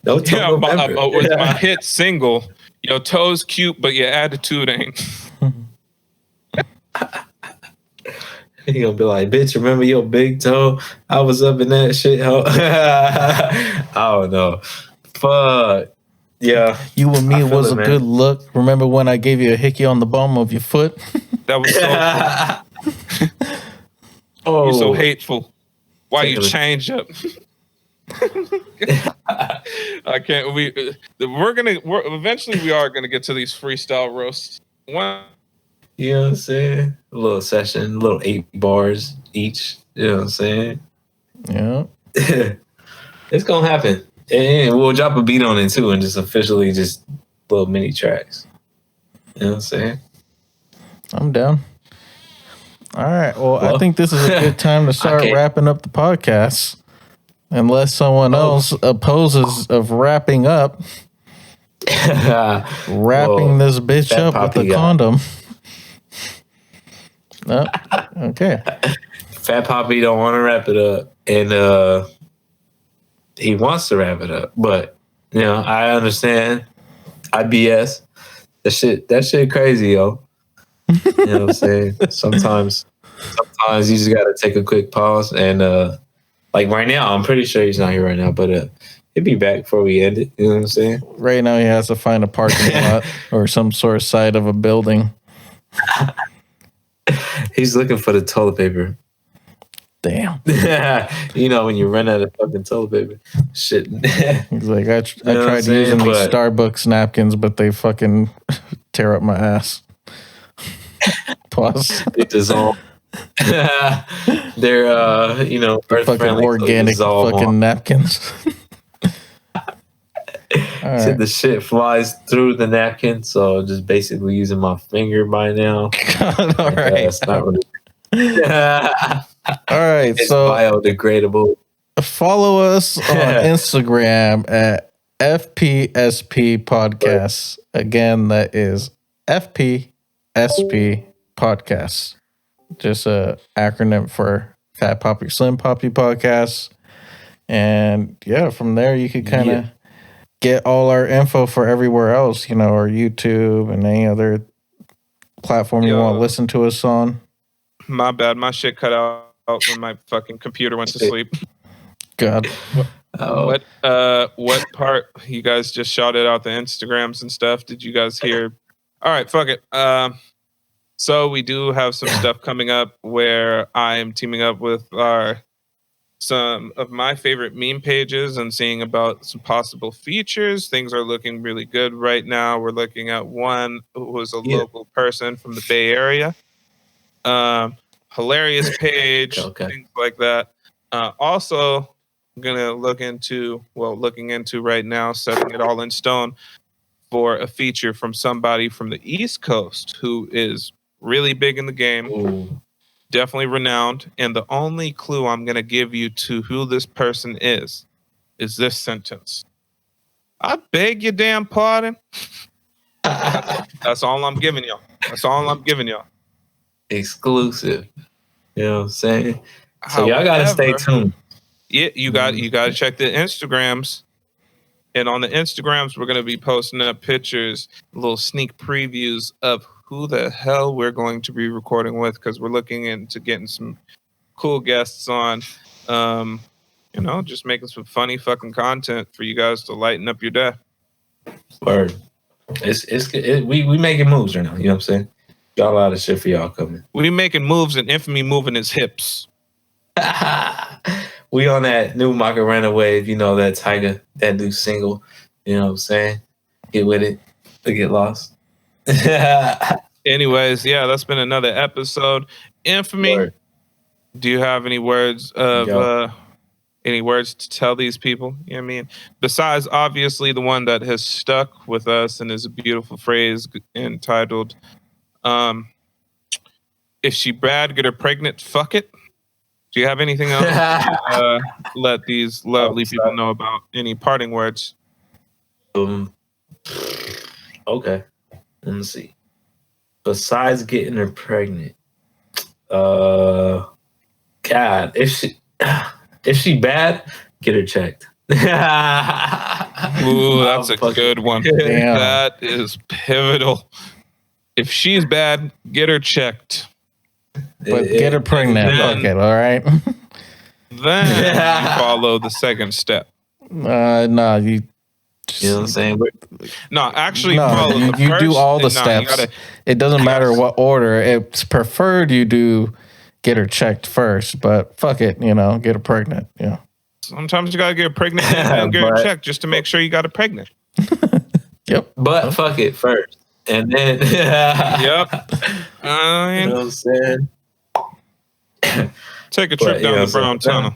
No toe November. With my hit single, your toes cute, but your attitude ain't. He gonna be like, bitch, remember your big toe? I was up in that shit. I don't know. Fuck. Yeah. You and me I feel was it, a man. good look. Remember when I gave you a hickey on the bum of your foot? That was so Oh, you're so hateful. Why you Tickling. change up? I can't. Eventually we are gonna get to these freestyle roasts. One, You know what I'm saying? A little session, a little 8 bars each. You know what I'm saying? Yeah. It's gonna happen. And we'll drop a beat on it too and just officially just little mini tracks. You know what I'm saying? I'm down. All right. Well, I Well, think this is a good time to start can't- wrapping up the podcast. Unless someone else opposes of wrapping up, wrapping this bitch Fat up with Papi a condom. No? Okay. Fat Papi don't want to wrap it up, and he wants to wrap it up. But you know, I understand. I BS. That shit crazy, yo. You know what I'm saying? Sometimes you just gotta take a quick pause and like right now, I'm pretty sure he's not here right now, but he'll be back before we end it. You know what I'm saying? Right now, he has to find a parking lot or some sort of side of a building. He's looking for the toilet paper. Damn. You know when you run out of fucking toilet paper, shit. He's like, I know what I'm tried saying? using these But- Starbucks napkins, but they fucking tear up my ass. Pause. They dissolve. They're you know, They're earth fucking friendly, so they organic dissolve fucking on. napkins. All So right. the shit flies through the napkin, so just basically using my finger by now. God, all right. It's not really. All right. It's So biodegradable. follow us on Instagram at FPSP Podcasts. Again, that is FPSP Podcasts. Just a acronym for Fat Papi Slim Papi Podcasts. And yeah, from there you could kind of get all our info for everywhere else, you know, our YouTube and any other platform you want to listen to us on. my bad. My shit cut out when my fucking computer went to sleep. God. Oh, What part? You guys just shouted out the Instagrams and stuff. Did you guys hear? All right, fuck it. So we do have some stuff coming up where I am teaming up with some of my favorite meme pages and seeing about some possible features. Things are looking really good right now. We're looking at one who was a local person from the Bay Area. Hilarious page, Okay. things like that. Also, I'm gonna looking into right now, setting it all in stone for a feature from somebody from the East Coast who is really big in the game. Ooh. Definitely renowned. And the only clue I'm going to give you to who this person is this sentence. I beg your damn pardon. That's all I'm giving y'all. That's all I'm giving y'all. Exclusive. You know what I'm saying? So y'all got to stay tuned. Yeah, you got to check the Instagrams. And on the Instagrams, we're going to be posting up pictures, little sneak previews of who the hell we're going to be recording with, because we're looking into getting some cool guests on. Just making some funny fucking content for you guys to lighten up your day. Word. We making moves right now. You know what I'm saying? Got a lot of shit for y'all coming. We making moves and Infamy moving his hips. We on that new Macarena wave, that Tiger, that new single. You know what I'm saying? Get with it or get lost. Anyways, yeah, that's been another episode. Infamy, Word. Do you have any words to tell these people? You know what I mean? Besides, obviously, the one that has stuck with us and is a beautiful phrase entitled, if she bad, get her pregnant, fuck it. Do you have anything else to let these lovely people know about? Any parting words? Okay. Let me see. Besides getting her pregnant, God, if she bad, get her checked. Ooh, that's a good one. Damn. That is pivotal. If she's bad, get her checked. But get her pregnant. Fuck it, all right? Then you follow the second step. No, you know what I'm saying? No, actually, you do all the steps. It doesn't matter what order. It's preferred you do get her checked first, but fuck it, get her pregnant. Yeah. Sometimes you gotta get her pregnant and get her checked just to make sure you got her pregnant. Yep. But fuck it first. And then Yep. you know what I'm saying? Take a trip down the brown tunnel.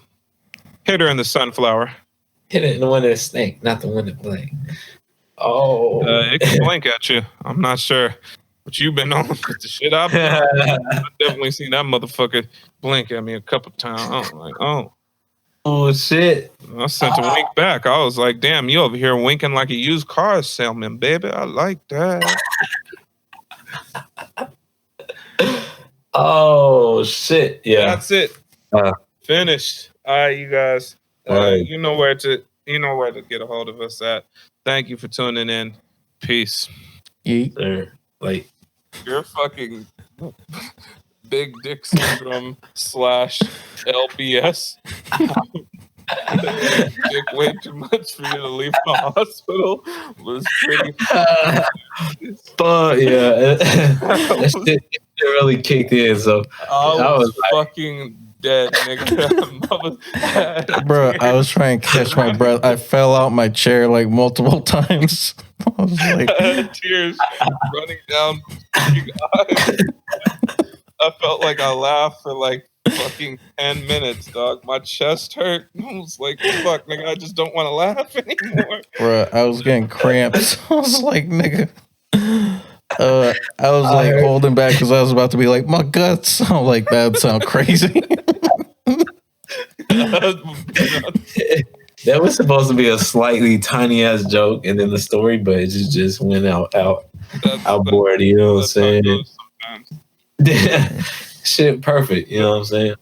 Hit her in the sunflower. Hit it in the one that snake, not the one that blink. Oh. It can blink at you. I'm not sure what you've been on, but the shit I've been on, I've definitely seen that motherfucker blink at me a couple times. I'm like, oh shit. I sent a wink back. I was like, damn, you over here winking like a used car salesman, baby. I like that. Oh shit. Yeah. That's it. Finished. All right, you guys. You know where to get a hold of us at. Thank you for tuning in. Peace. Sir. Like you're fucking big dick syndrome / LBS. Dick way too much for you to leave the hospital was pretty but yeah. That shit really kicked in, so I was fucking dead, nigga. Bro, I was trying to catch my breath. I fell out my chair like multiple times. I was like tears running down my eyes. I felt like I laughed for like fucking 10 minutes, dog. My chest hurt. I was like, fuck, nigga, I just don't want to laugh anymore. Bro, I was getting cramps. I was like, nigga. I was like holding back because I was about to be like, my guts. I'm like, that sound crazy. That was supposed to be a slightly tiny ass joke, and then the story, but it just went outboard. You know what I'm saying? Shit, perfect. You know what I'm saying?